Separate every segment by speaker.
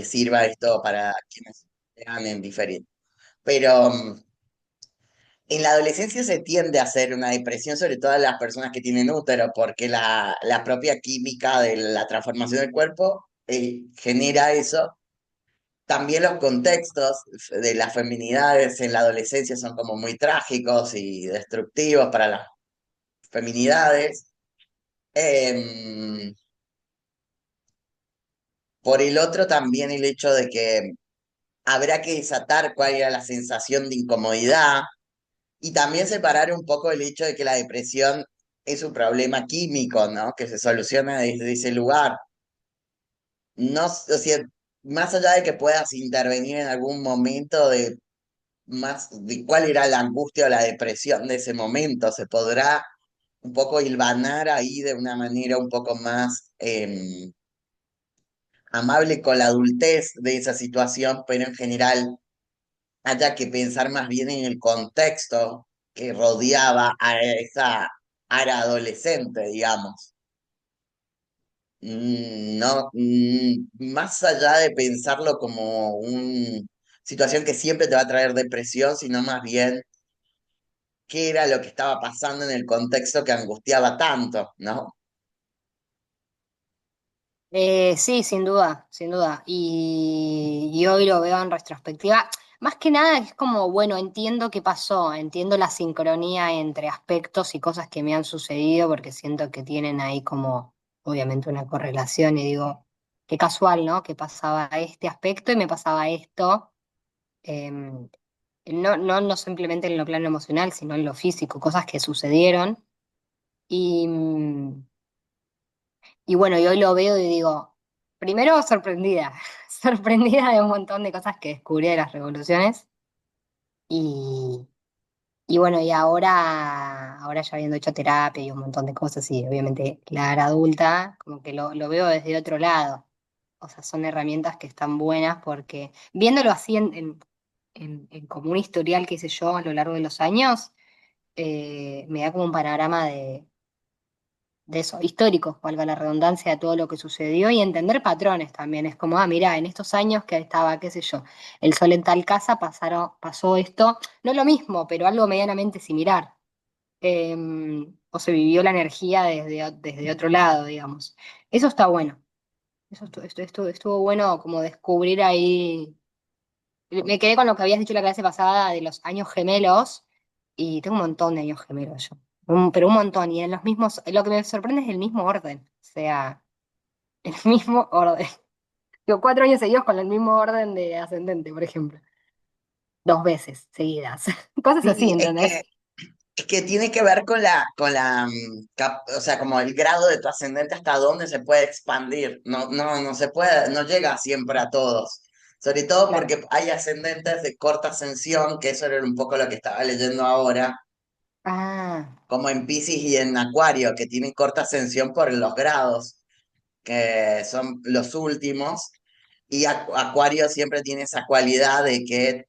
Speaker 1: que sirva esto para quienes sean en diferido. Pero en la adolescencia se tiende a hacer una depresión, sobre todo en las personas que tienen útero, porque la propia química de la transformación del cuerpo genera eso. También los contextos de las feminidades en la adolescencia son como muy trágicos y destructivos para las feminidades. Em, por el otro, también el hecho de que habrá que desatar cuál era la sensación de incomodidad y también separar un poco el hecho de que la depresión es un problema químico, ¿no? Que se soluciona desde ese lugar. No, o sea, más allá de que puedas intervenir en algún momento de más de cuál era la angustia o la depresión de ese momento, se podrá un poco hilvanar ahí de una manera un poco más amable con la adultez de esa situación, pero en general haya que pensar más bien en el contexto que rodeaba a esa ara adolescente, digamos. No, más allá de pensarlo como una situación que siempre te va a traer depresión, sino más bien qué era lo que estaba pasando en el contexto que angustiaba tanto, ¿no?
Speaker 2: Sí, sin duda, sin duda. Y hoy lo veo en retrospectiva. Más que nada es como, bueno, entiendo qué pasó, entiendo la sincronía entre aspectos y cosas que me han sucedido, porque siento que tienen ahí como, obviamente, una correlación y digo, qué casual, ¿no? Que pasaba este aspecto y me pasaba esto. Em, no simplemente en lo plano emocional, sino en lo físico, cosas que sucedieron. Y, y bueno, y hoy lo veo y digo, primero sorprendida, sorprendida de un montón de cosas que descubrí de las revoluciones. Y, y bueno, y ahora ya habiendo hecho terapia y un montón de cosas, y obviamente la era adulta, como que lo veo desde otro lado. O sea, son herramientas que están buenas porque viéndolo así en como un historial, qué sé yo, a lo largo de los años, me da como un panorama de eso, histórico, valga la redundancia, de todo lo que sucedió y entender patrones también. Es como, mirá, en estos años que estaba, qué sé yo, el sol en tal casa, pasó esto, no lo mismo, pero algo medianamente similar. Eh, o se vivió la energía desde otro lado, digamos. Eso está bueno. Eso estuvo bueno como descubrir ahí. Me quedé con lo que habías dicho la clase pasada de los años gemelos, y tengo un montón de años gemelos yo. Pero un montón, y en los mismos, lo que me sorprende es el mismo orden, o sea, el mismo orden. Yo 4 años seguidos con el mismo orden de ascendente, por ejemplo, 2 veces seguidas, cosas así,
Speaker 1: Sí,
Speaker 2: ¿entendés?
Speaker 1: es que tiene que ver con la, o sea, como el grado de tu ascendente hasta dónde se puede expandir. No, no, no se puede, no llega siempre a todos. Sobre todo
Speaker 2: Claro.
Speaker 1: porque hay ascendentes de corta ascensión, que eso era un poco lo que estaba leyendo ahora,
Speaker 2: Ah,
Speaker 1: como en Piscis y en Acuario, que tienen corta ascensión por los grados, que son los últimos. Y Acuario siempre tiene esa cualidad de que,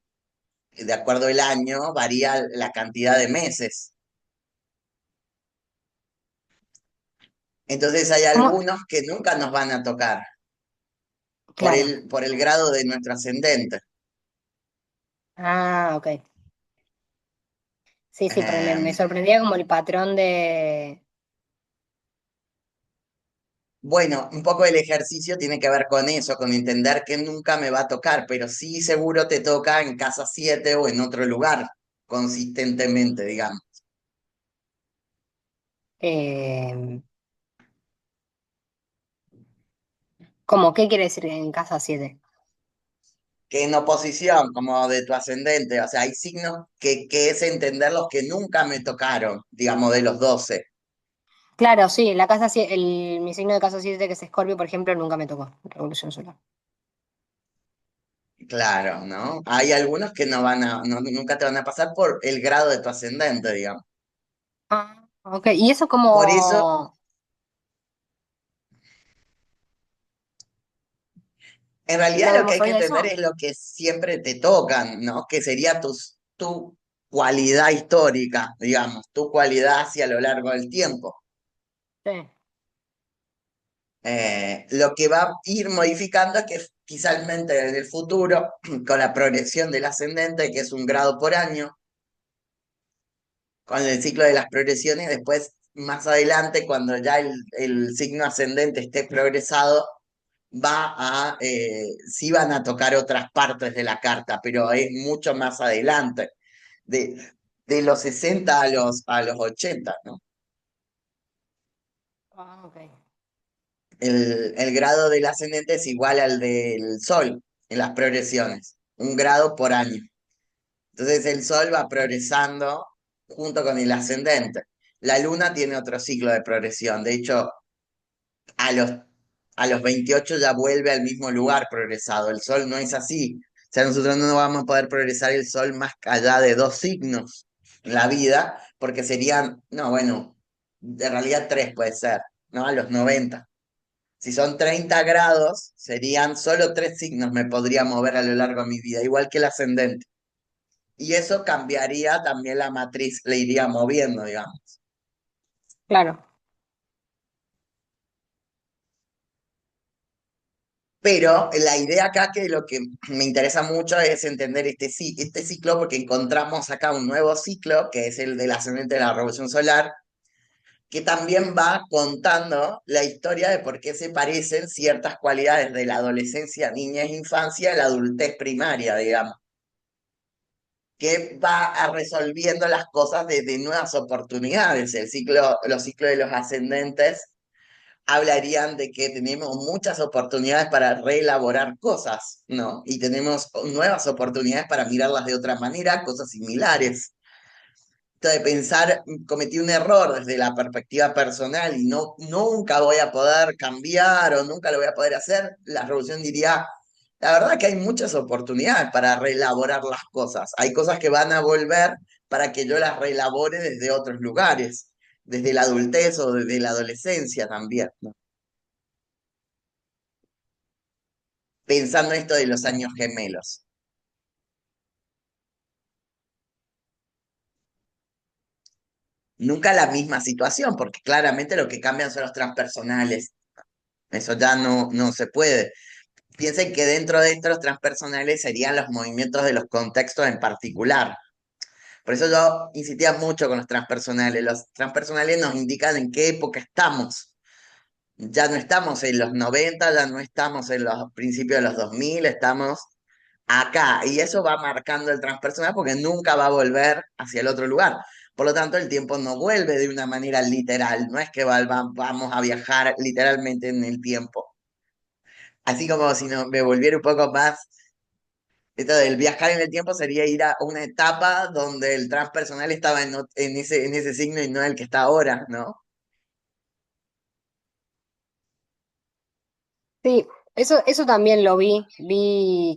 Speaker 1: de acuerdo al año, varía la cantidad de meses. Entonces hay
Speaker 2: ¿cómo?
Speaker 1: algunos que nunca nos van a tocar
Speaker 2: Claro.
Speaker 1: por el grado de nuestro ascendente.
Speaker 2: Ah, ok. Sí, sí, porque me
Speaker 1: Eh,
Speaker 2: sorprendía como el patrón de...
Speaker 1: bueno, un poco el ejercicio tiene que ver con eso, con entender que nunca me va a tocar, pero sí seguro te toca en casa 7 o en otro lugar, consistentemente, digamos.
Speaker 2: eh, ¿cómo? ¿Qué quiere decir en casa 7?
Speaker 1: Que en oposición, como de tu ascendente, o sea, hay signos que es entender los que nunca me tocaron, digamos, de los 12.
Speaker 2: Claro, sí, la casa, mi signo de casa 7 que es Escorpio, por ejemplo, nunca me tocó Revolución Solar.
Speaker 1: Claro, ¿no? Hay algunos que no van a, nunca te van a pasar por el grado de tu ascendente, digamos.
Speaker 2: Ah, ok. ¿Y eso
Speaker 1: Por eso,
Speaker 2: como
Speaker 1: en
Speaker 2: lo
Speaker 1: realidad lo que
Speaker 2: vemos
Speaker 1: hay que
Speaker 2: hoy a
Speaker 1: entender
Speaker 2: eso?
Speaker 1: es lo que siempre te tocan, ¿no? Que sería tu cualidad histórica, digamos, tu cualidad hacia lo largo del tiempo.
Speaker 2: Sí.
Speaker 1: Lo que va a ir modificando es que quizás en el futuro, con la progresión del ascendente, que es un grado por año, con el ciclo de las progresiones, después, más adelante, cuando ya el signo ascendente esté progresado, sí van a tocar otras partes de la carta, pero es mucho más adelante, de los 60 a los 80, ¿no?
Speaker 2: Ah, ok.
Speaker 1: El grado del ascendente es igual al del sol en las progresiones, un grado por año. Entonces el sol va progresando junto con el ascendente. La luna tiene otro ciclo de progresión. De hecho, a los, a los 28 ya vuelve al mismo lugar progresado. El sol no es así. O sea, nosotros no vamos a poder progresar el sol más allá de dos signos en la vida, porque serían, no, bueno, en realidad tres puede ser, ¿no? A los 90. Si son 30 grados, serían solo tres signos me podría mover a lo largo de mi vida, igual que el ascendente. Y eso cambiaría también la matriz, le iría moviendo, digamos.
Speaker 2: Claro.
Speaker 1: Pero la idea acá que lo que me interesa mucho es entender este ciclo, porque encontramos acá un nuevo ciclo, que es el del ascendente de la revolución solar, que también va contando la historia de por qué se parecen ciertas cualidades de la adolescencia, niñez, infancia a la adultez primaria, digamos, que va resolviendo las cosas desde nuevas oportunidades. Los ciclos de los ascendentes hablarían de que tenemos muchas oportunidades para reelaborar cosas, ¿no? Y tenemos nuevas oportunidades para mirarlas de otra manera, cosas similares. De pensar, cometí un error desde la perspectiva personal y no, nunca voy a poder cambiar o nunca lo voy a poder hacer, la revolución diría, la verdad que hay muchas oportunidades para reelaborar las cosas. Hay cosas que van a volver para que yo las reelabore desde otros lugares, desde la adultez o desde la adolescencia también, ¿no? Pensando esto de los años gemelos. Nunca la misma situación, porque claramente lo que cambian son los transpersonales. Eso ya no se puede. Piensen que dentro de estos transpersonales serían los movimientos de los contextos en particular. Por eso yo insistía mucho con los transpersonales. Los transpersonales nos indican en qué época estamos. Ya no estamos en los 90, ya no estamos en los principios de los 2000, estamos acá. Y eso va marcando el transpersonal porque nunca va a volver hacia el otro lugar. Por lo tanto, el tiempo no vuelve de una manera literal. No es que vamos a viajar literalmente en el tiempo. Así como si no, me volviera un poco más. Esto del viajar en el tiempo sería ir a una etapa donde el transpersonal estaba en ese signo y no el que está ahora, ¿no?
Speaker 2: Sí, eso también lo vi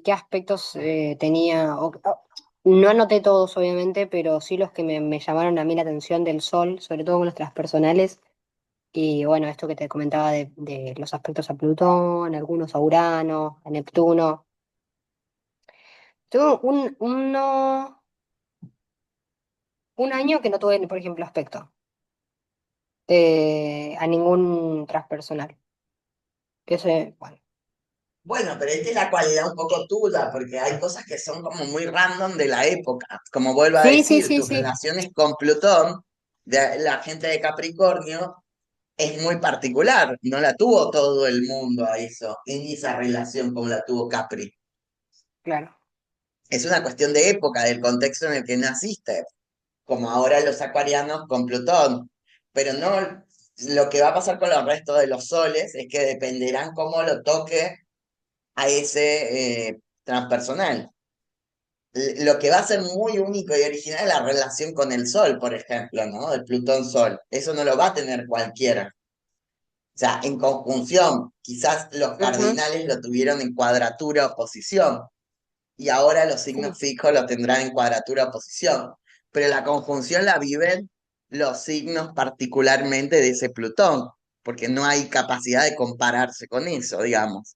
Speaker 2: qué aspectos tenía, no anoté todos obviamente, pero sí los que me llamaron a mí la atención del Sol, sobre todo con los transpersonales, y bueno, esto que te comentaba de los aspectos a Plutón, algunos a Urano, a Neptuno. Tuve un año que no tuve, por ejemplo, aspecto a ningún transpersonal. Que ese, bueno.
Speaker 1: Bueno, pero esta es la cualidad un poco tuya, porque hay cosas que son como muy random de la época. Como vuelvo a
Speaker 2: Sí, sí,
Speaker 1: decir,
Speaker 2: sí,
Speaker 1: tus
Speaker 2: sí,
Speaker 1: relaciones con Plutón, de la gente de Capricornio, es muy particular. No la tuvo todo el mundo a eso, en esa relación como la tuvo Capri.
Speaker 2: claro.
Speaker 1: Es una cuestión de época, del contexto en el que naciste, como ahora los acuarianos con Plutón. Pero no, lo que va a pasar con los restos de los soles es que dependerán cómo lo toque a ese transpersonal. Lo que va a ser muy único y original es la relación con el Sol, por ejemplo, ¿no? El Plutón-Sol. Eso no lo va a tener cualquiera. O sea, en conjunción, quizás los
Speaker 2: Ujú,
Speaker 1: cardinales lo tuvieron en cuadratura oposición y ahora los signos
Speaker 2: sí,
Speaker 1: fijos lo tendrán en cuadratura oposición. Pero la conjunción la viven los signos particularmente de ese Plutón, porque no hay capacidad de compararse con eso, digamos.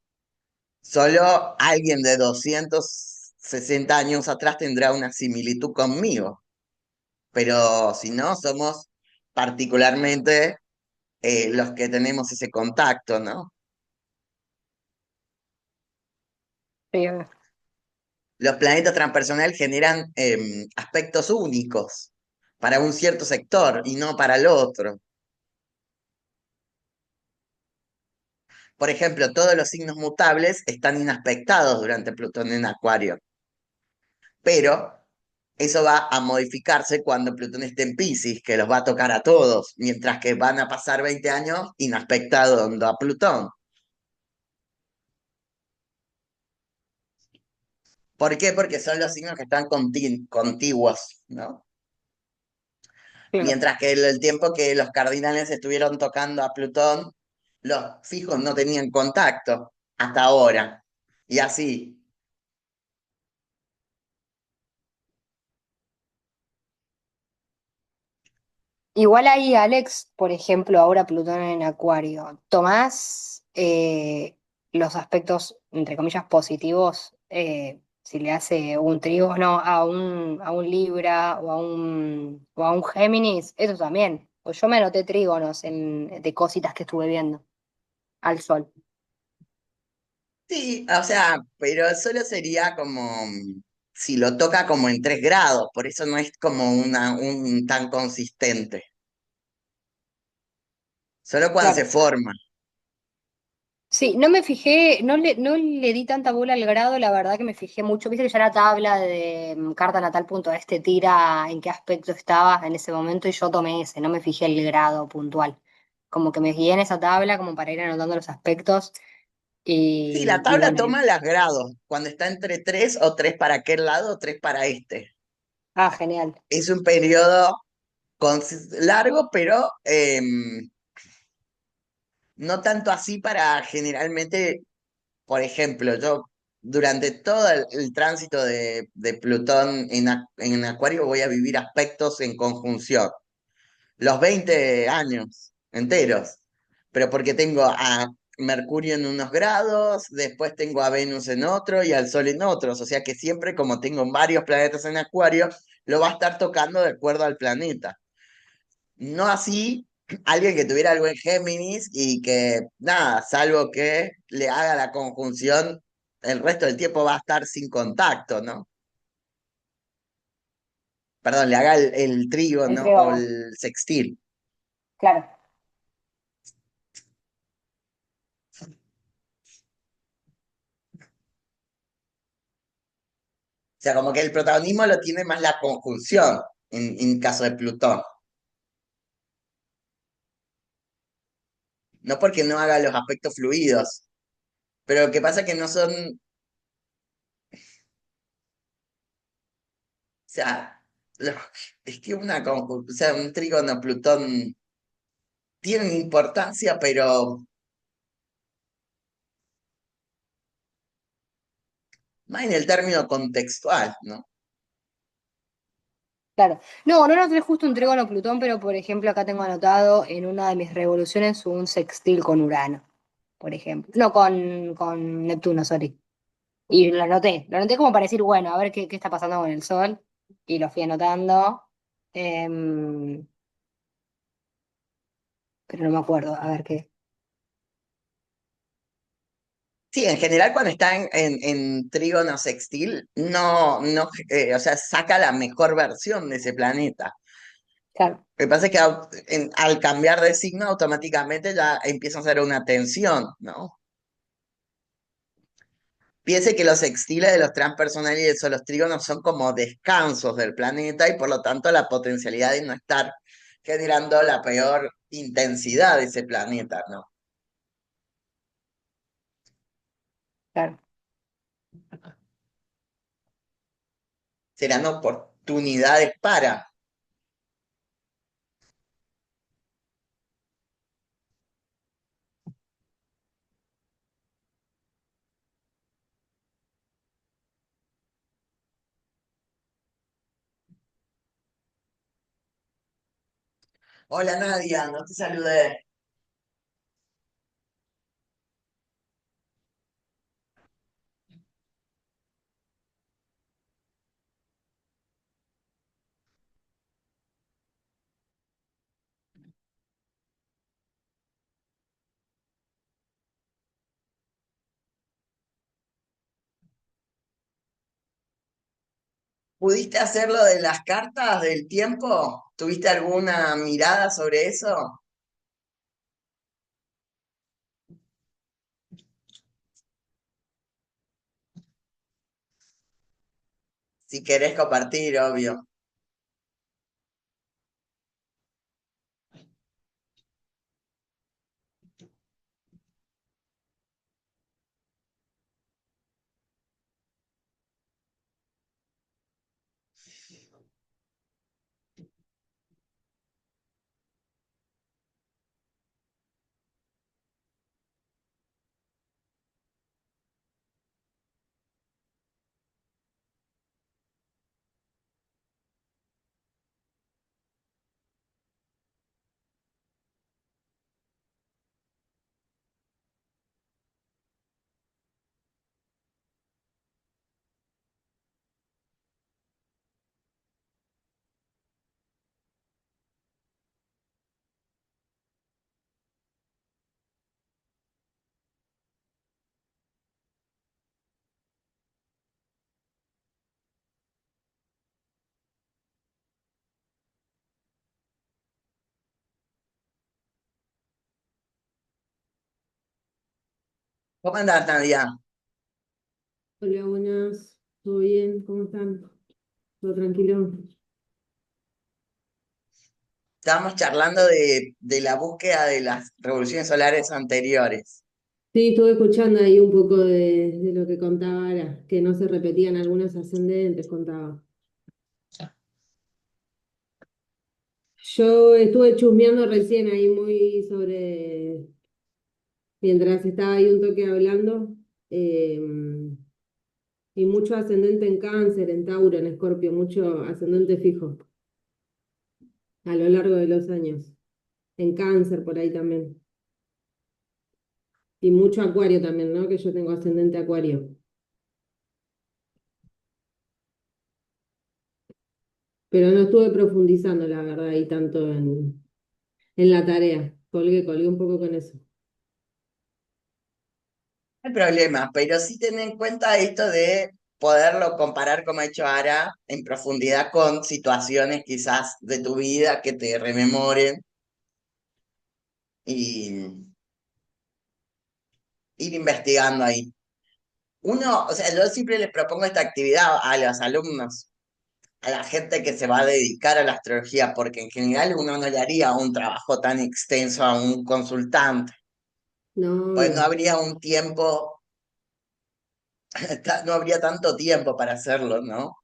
Speaker 1: Solo alguien de 260 años atrás tendrá una similitud conmigo, pero si no, somos particularmente los que tenemos ese contacto, ¿no?
Speaker 2: Sí,
Speaker 1: Los planetas transpersonales generan aspectos únicos para un cierto sector y no para el otro. Por ejemplo, todos los signos mutables están inaspectados durante Plutón en Acuario, pero eso va a modificarse cuando Plutón esté en Piscis, que los va a tocar a todos, mientras que van a pasar 20 años inaspectado a Plutón. ¿Por qué? Porque son los signos que están contiguos, ¿no?
Speaker 2: claro.
Speaker 1: Mientras que el tiempo que los cardinales estuvieron tocando a Plutón, los fijos no tenían contacto hasta ahora. Y así.
Speaker 2: Igual ahí, Alex, por ejemplo, ahora Plutón en Acuario, ¿tomás los aspectos, entre comillas, positivos, si le hace un trígono a un Libra o a un Géminis? Eso también. Pues yo me anoté trígonos de cositas que estuve viendo al Sol.
Speaker 1: Sí, o sea, pero solo sería como si lo toca como en 3 grados, por eso no es como un tan consistente. Solo cuando se
Speaker 2: Claro.
Speaker 1: forma.
Speaker 2: Sí, no me fijé, no le di tanta bola al grado, la verdad que me fijé mucho. Viste que ya la tabla de cartanatal.es te tira en qué aspecto estaba en ese momento y yo tomé ese, no me fijé el grado puntual. Como que me guié en esa tabla como para ir anotando los aspectos
Speaker 1: Sí, la
Speaker 2: y
Speaker 1: tabla
Speaker 2: bueno,
Speaker 1: toma los grados, cuando está entre 3 o 3 para aquel lado o 3 para este.
Speaker 2: ah, genial,
Speaker 1: Es un periodo largo, pero no tanto así para generalmente, por ejemplo, yo durante todo el tránsito de Plutón en Acuario voy a vivir aspectos en conjunción, los 20 años enteros, pero porque tengo a Mercurio en unos grados, después tengo a Venus en otro y al Sol en otros, o sea que siempre como tengo varios planetas en Acuario, lo va a estar tocando de acuerdo al planeta. No así alguien que tuviera algo en Géminis y que, nada, salvo que le haga la conjunción, el resto del tiempo va a estar sin contacto, ¿no? Perdón, le haga el trígono
Speaker 2: entre
Speaker 1: o
Speaker 2: bueno,
Speaker 1: el sextil.
Speaker 2: claro,
Speaker 1: O sea, como que el protagonismo lo tiene más la conjunción en caso de Plutón. No porque no haga los aspectos fluidos, pero lo que pasa es que no son, o sea, lo- es que o sea, un trígono Plutón tiene importancia, pero más en el término contextual, ¿no?
Speaker 2: claro. No, no noté justo un trígono Plutón, pero por ejemplo acá tengo anotado en una de mis revoluciones un sextil con Urano, por ejemplo. No, con Neptuno, sorry. Y lo anoté como para decir, bueno, a ver qué está pasando con el sol. Y lo fui anotando. Em, pero no me acuerdo, a ver qué.
Speaker 1: Sí, en general cuando está en trígono sextil, o sea, saca la mejor versión de ese planeta.
Speaker 2: Claro,
Speaker 1: Lo que pasa es que al cambiar de signo, automáticamente ya empieza a ser una tensión, ¿no? Piense que los sextiles de los transpersonales o los trígonos son como descansos del planeta y por lo tanto la potencialidad de no estar generando la peor intensidad de ese planeta, ¿no?
Speaker 2: claro.
Speaker 1: Serán oportunidades para. Hola Nadia, no te saludé. ¿Pudiste hacer lo de las cartas del tiempo? ¿Tuviste alguna mirada sobre eso? Si querés compartir, obvio. ¿Cómo andás, Nadia?
Speaker 3: Hola, buenas, ¿todo bien? ¿Cómo están? ¿Todo tranquilo?
Speaker 1: Estábamos charlando de la búsqueda de las revoluciones solares anteriores.
Speaker 3: Sí, estuve escuchando ahí un poco de lo que contaba Ara, que no se repetían algunos ascendentes, contaba. Yo estuve chusmeando recién ahí muy sobre, mientras estaba ahí un toque hablando, eh, y mucho ascendente en Cáncer, en Tauro, en Escorpio, mucho ascendente fijo a lo largo de los años. En Cáncer por ahí también. Y mucho Acuario también, ¿no? Que yo tengo ascendente Acuario. Pero no estuve profundizando, la verdad, ahí tanto en la tarea. Colgué un poco con eso.
Speaker 1: No hay problema, pero sí ten en cuenta esto de poderlo comparar, como ha hecho Ara, en profundidad con situaciones quizás de tu vida que te rememoren y ir investigando ahí. Uno, o sea, yo siempre les propongo esta actividad a los alumnos, a la gente que se va a dedicar a la astrología, porque en general uno no le haría un trabajo tan extenso a un consultante,
Speaker 3: No,
Speaker 1: pues no
Speaker 3: obvio.
Speaker 1: habría un tiempo, no habría tanto tiempo para hacerlo, ¿no?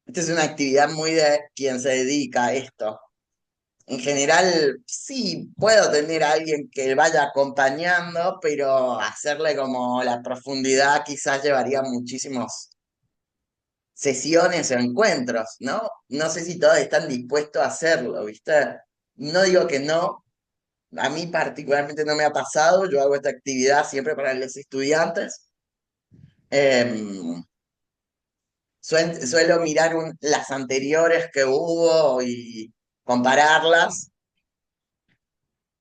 Speaker 1: Esta es una actividad muy de quien se dedica a esto. En general, sí, puedo tener a alguien que vaya acompañando, pero hacerle como la profundidad quizás llevaría muchísimos sesiones o encuentros, ¿no? No sé si todos están dispuestos a hacerlo, ¿viste? No digo que no, a mí particularmente no me ha pasado, yo hago esta actividad siempre para los estudiantes. Em, suelo mirar las anteriores que hubo y compararlas,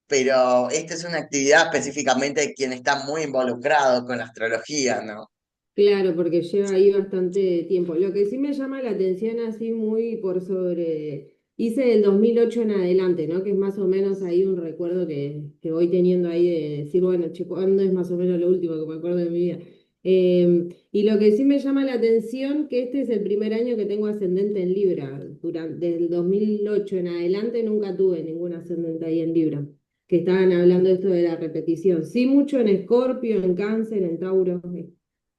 Speaker 1: pero esta es una actividad específicamente de quien está muy involucrado con la astrología, ¿no?
Speaker 3: Claro, porque lleva ahí bastante tiempo. Lo que sí me llama la atención así muy por sobre, hice del 2008 en adelante, ¿no? Que es más o menos ahí un recuerdo que voy teniendo ahí de decir, bueno, che, ¿cuándo es más o menos lo último que me acuerdo de mi vida? Y lo que sí me llama la atención, que este es el primer año que tengo ascendente en Libra. Desde el 2008 en adelante nunca tuve ningún ascendente ahí en Libra. Que estaban hablando de esto de la repetición. Sí, mucho en Escorpio, en Cáncer, en Tauro.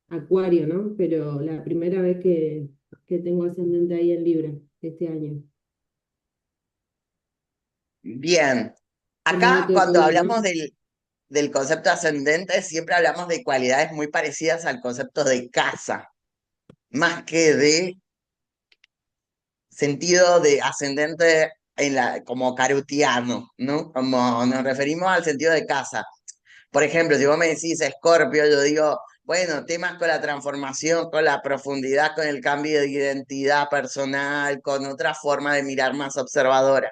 Speaker 3: Acuario, ¿no? Pero la primera vez que tengo ascendente ahí en Libra, este año.
Speaker 1: Bien,
Speaker 3: ¿Cómo
Speaker 1: acá
Speaker 3: te
Speaker 1: cuando
Speaker 3: fue, no?
Speaker 1: hablamos del concepto ascendente, siempre hablamos de cualidades muy parecidas al concepto de casa, más que de sentido de ascendente como carutiano, ¿no? Como nos referimos al sentido de casa. Por ejemplo, si vos me decís Escorpio, yo digo, bueno, temas con la transformación, con la profundidad, con el cambio de identidad personal, con otra forma de mirar más observadora.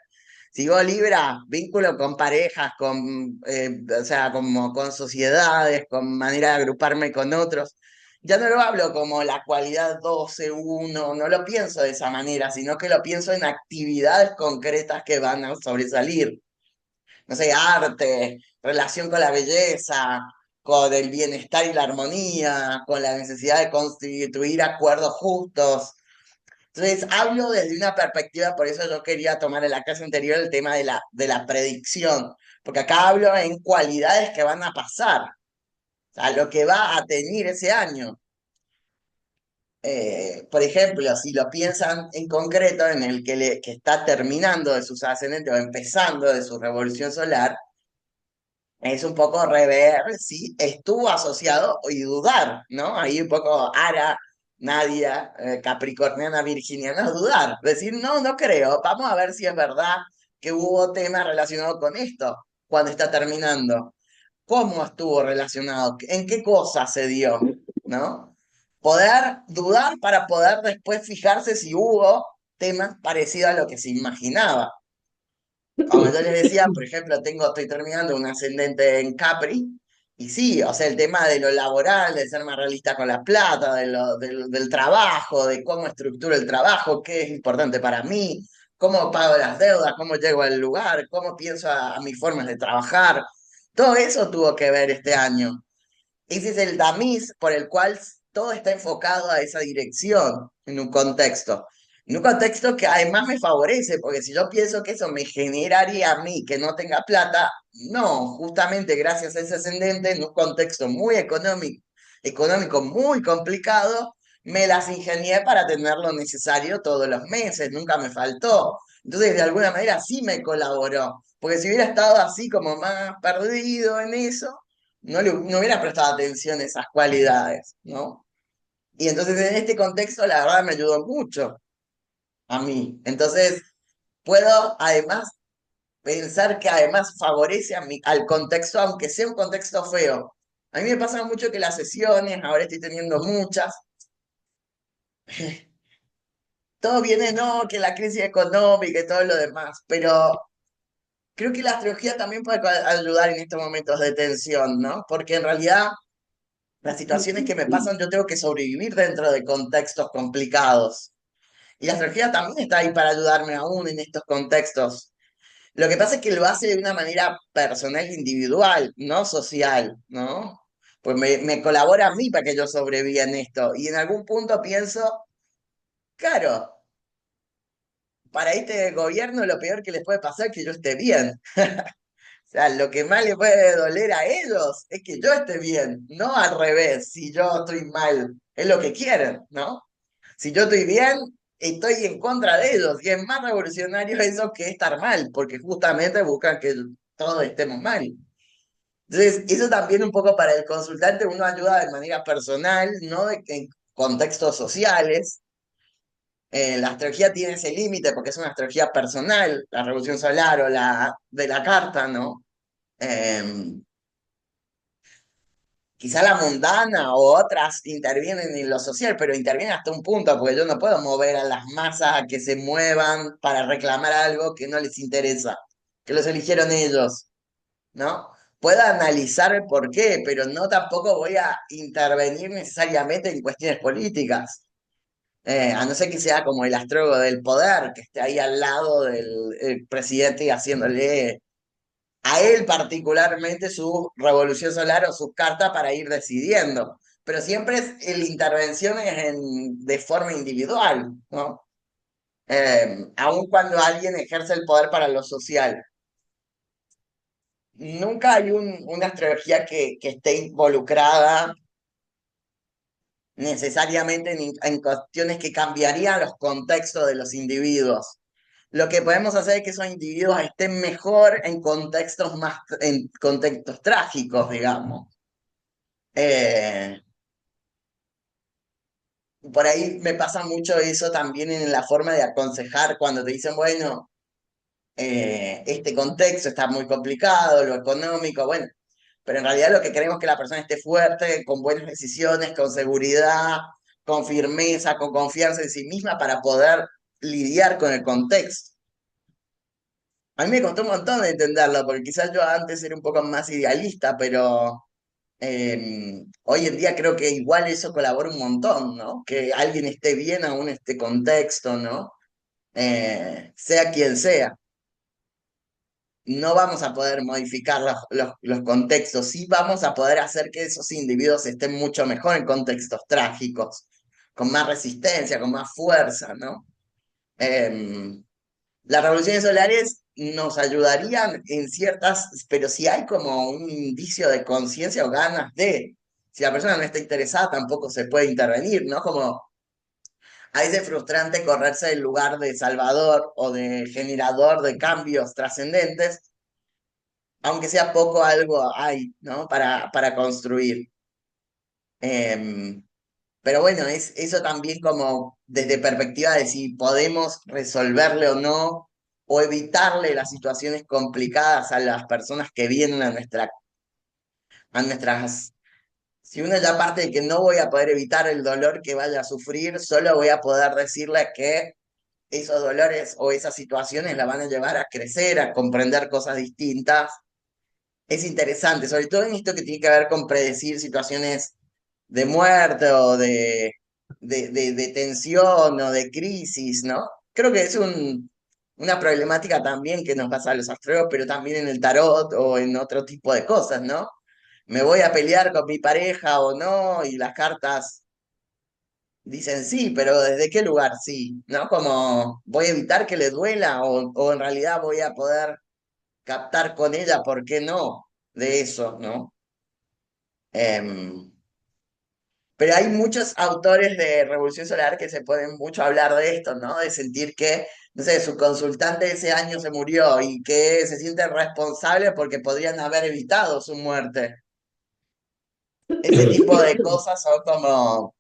Speaker 1: Si vos Libra, vínculo con parejas, o sea, como con sociedades, con manera de agruparme con otros. ya no lo hablo como la cualidad 12 uno, no lo pienso de esa manera, sino que lo pienso en actividades concretas que van a sobresalir. No sé, arte, relación con la belleza, con el bienestar y la armonía, con la necesidad de constituir acuerdos justos. Entonces, hablo desde una perspectiva, por eso yo quería tomar en la clase anterior el tema de la predicción, porque acá hablo en cualidades que van a pasar, o sea, lo que va a tener ese año. Por ejemplo, si lo piensan en concreto en el que está terminando de sus ascendentes o empezando de su revolución solar, es un poco rever si estuvo asociado y dudar, ¿no? Ahí un poco Ara, Nadia, Capricorniana, Virginiana, dudar, decir, no, no creo, vamos a ver si es verdad que hubo temas relacionados con esto cuando está terminando. ¿Cómo estuvo relacionado? ¿En qué cosa se dio? ¿No? Poder dudar para poder después fijarse si hubo temas parecidos a lo que se imaginaba. Como yo les decía, por ejemplo, estoy terminando un ascendente en Capri, y sí, o sea, el tema de lo laboral, de ser más realista con la plata, del trabajo, de cómo estructuro el trabajo, qué es importante para mí, cómo pago las deudas, cómo llego al lugar, cómo pienso a mis formas de trabajar. Todo eso tuvo que ver este año. Ese es el tamiz por el cual todo está enfocado a esa dirección en un contexto. En un contexto que además me favorece, porque si yo pienso que eso me generaría a mí que no tenga plata, no, justamente gracias a ese ascendente, en un contexto muy económico muy complicado, me las ingenié para tener lo necesario todos los meses, nunca me faltó. Entonces, de alguna manera sí me colaboró, porque si hubiera estado así como más perdido en eso, no hubiera prestado atención a esas cualidades, ¿no? Y entonces en este contexto la verdad me ayudó mucho a mí. Entonces puedo además pensar que además favorece al contexto, aunque sea un contexto feo. A mí me pasa mucho que las sesiones, ahora estoy teniendo muchas, todo viene, no, que la crisis económica y todo lo demás, pero creo que la astrología también puede ayudar en estos momentos de tensión, ¿no? Porque en realidad las situaciones que me pasan, yo tengo que sobrevivir dentro de contextos complicados. Y la astrología también está ahí para ayudarme aún en estos contextos. Lo que pasa es que lo hace de una manera personal e individual, no social, ¿no? Pues me colabora a mí para que yo sobreviva en esto. Y en algún punto pienso, claro, para este gobierno lo peor que les puede pasar es que yo esté bien. O sea, lo que más le puede doler a ellos es que yo esté bien, no al revés, si yo estoy mal. Es lo que quieren, ¿no? Si yo estoy bien, estoy en contra de ellos. Y es más revolucionario eso que estar mal, porque justamente buscan que todos estemos mal. Entonces, eso también un poco para el consultante, uno ayuda de manera personal, no en contextos sociales. La astrología tiene ese límite porque es una astrología personal, la revolución solar o la de la carta, ¿no? Eh, Quizá la mundana o otras intervienen en lo social, pero intervienen hasta un punto, porque yo no puedo mover a las masas a que se muevan para reclamar algo que no les interesa, que los eligieron ellos, ¿no? Puedo analizar el por qué, pero no tampoco voy a intervenir necesariamente en cuestiones políticas. A no ser que sea como el astrólogo del poder, que esté ahí al lado del presidente y haciéndole a él particularmente su revolución solar o sus cartas para ir decidiendo. Pero siempre la intervención es de forma individual, ¿no? Aun cuando alguien ejerce el poder para lo social. Nunca hay una astrología que esté involucrada necesariamente en cuestiones que cambiarían los contextos de los individuos. Lo que podemos hacer es que esos individuos estén mejor en contextos trágicos, digamos. Eh, por ahí me pasa mucho eso también en la forma de aconsejar cuando te dicen, bueno, este contexto está muy complicado, lo económico, bueno, pero en realidad lo que queremos es que la persona esté fuerte, con buenas decisiones, con seguridad, con firmeza, con confianza en sí misma para poder lidiar con el contexto. A mí me costó un montón de entenderlo, porque quizás yo antes era un poco más idealista, pero Hoy en día creo que igual eso colabora un montón, ¿no? Que alguien esté bien aún en este contexto, ¿no? Sea quien sea. No vamos a poder modificar los contextos, sí vamos a poder hacer que esos individuos estén mucho mejor en contextos trágicos, con más resistencia, con más fuerza, ¿no? Em, las revoluciones solares nos ayudarían en ciertas, pero si hay como un indicio de conciencia o ganas de, si la persona no está interesada, tampoco se puede intervenir, ¿no? Como a veces frustrante correrse del lugar de salvador o de generador de cambios trascendentes, aunque sea poco algo hay, ¿no? Para construir. Em, pero bueno, es eso también como desde perspectiva de si podemos resolverle o no, o evitarle las situaciones complicadas a las personas que vienen a nuestras... Si uno ya parte de que no voy a poder evitar el dolor que vaya a sufrir, solo voy a poder decirle que esos dolores o esas situaciones la van a llevar a crecer, a comprender cosas distintas. Es interesante, sobre todo en esto que tiene que ver con predecir situaciones de muerte o de tensión o de crisis, ¿no? Creo que es una problemática también que nos pasa a los astrólogos, pero también en el tarot o en otro tipo de cosas, ¿no? ¿Me voy a pelear con mi pareja o no? Y las cartas dicen sí, pero ¿desde qué lugar sí? ¿No? Como voy a evitar que le duela o en realidad voy a poder captar con ella, ¿por qué no? De eso, ¿no? Em, pero hay muchos autores de Revolución Solar que se pueden mucho hablar de esto, ¿no? De sentir que, no sé, su consultante ese año se murió y que se sienten responsables porque podrían haber evitado su muerte. Ese tipo de cosas son como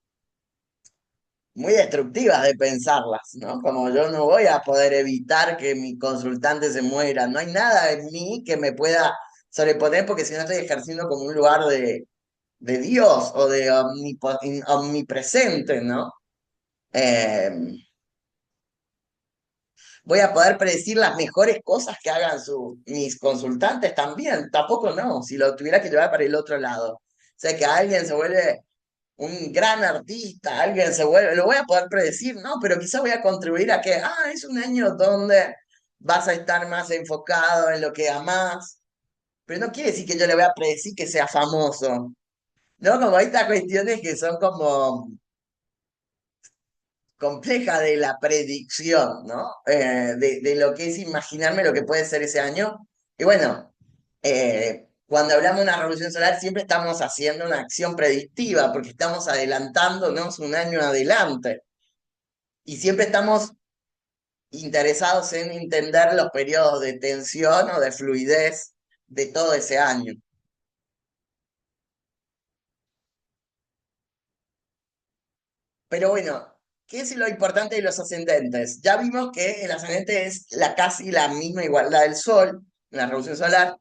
Speaker 1: muy destructivas de pensarlas, ¿no? Como yo no voy a poder evitar que mi consultante se muera. No hay nada en mí que me pueda sobreponer porque si no estoy ejerciendo como un lugar de Dios o de omnipresente, ¿no? Eh, voy a poder predecir las mejores cosas que hagan mis consultantes también. Tampoco no, si lo tuviera que llevar para el otro lado. O sea, que alguien se vuelve un gran artista, alguien se vuelve, lo voy a poder predecir, ¿no? Pero quizá voy a contribuir a que, es un año donde vas a estar más enfocado en lo que amás. Pero no quiere decir que yo le voy a predecir que sea famoso, ¿no? Como hay estas cuestiones que son como compleja de la predicción, ¿no? De lo que es imaginarme lo que puede ser ese año. Y bueno, cuando hablamos de una revolución solar siempre estamos haciendo una acción predictiva porque estamos adelantándonos un año adelante y siempre estamos interesados en entender los periodos de tensión o de fluidez de todo ese año. Pero bueno, ¿qué es lo importante de los ascendentes? Ya vimos que el ascendente es casi la misma igualdad del Sol en la revolución solar,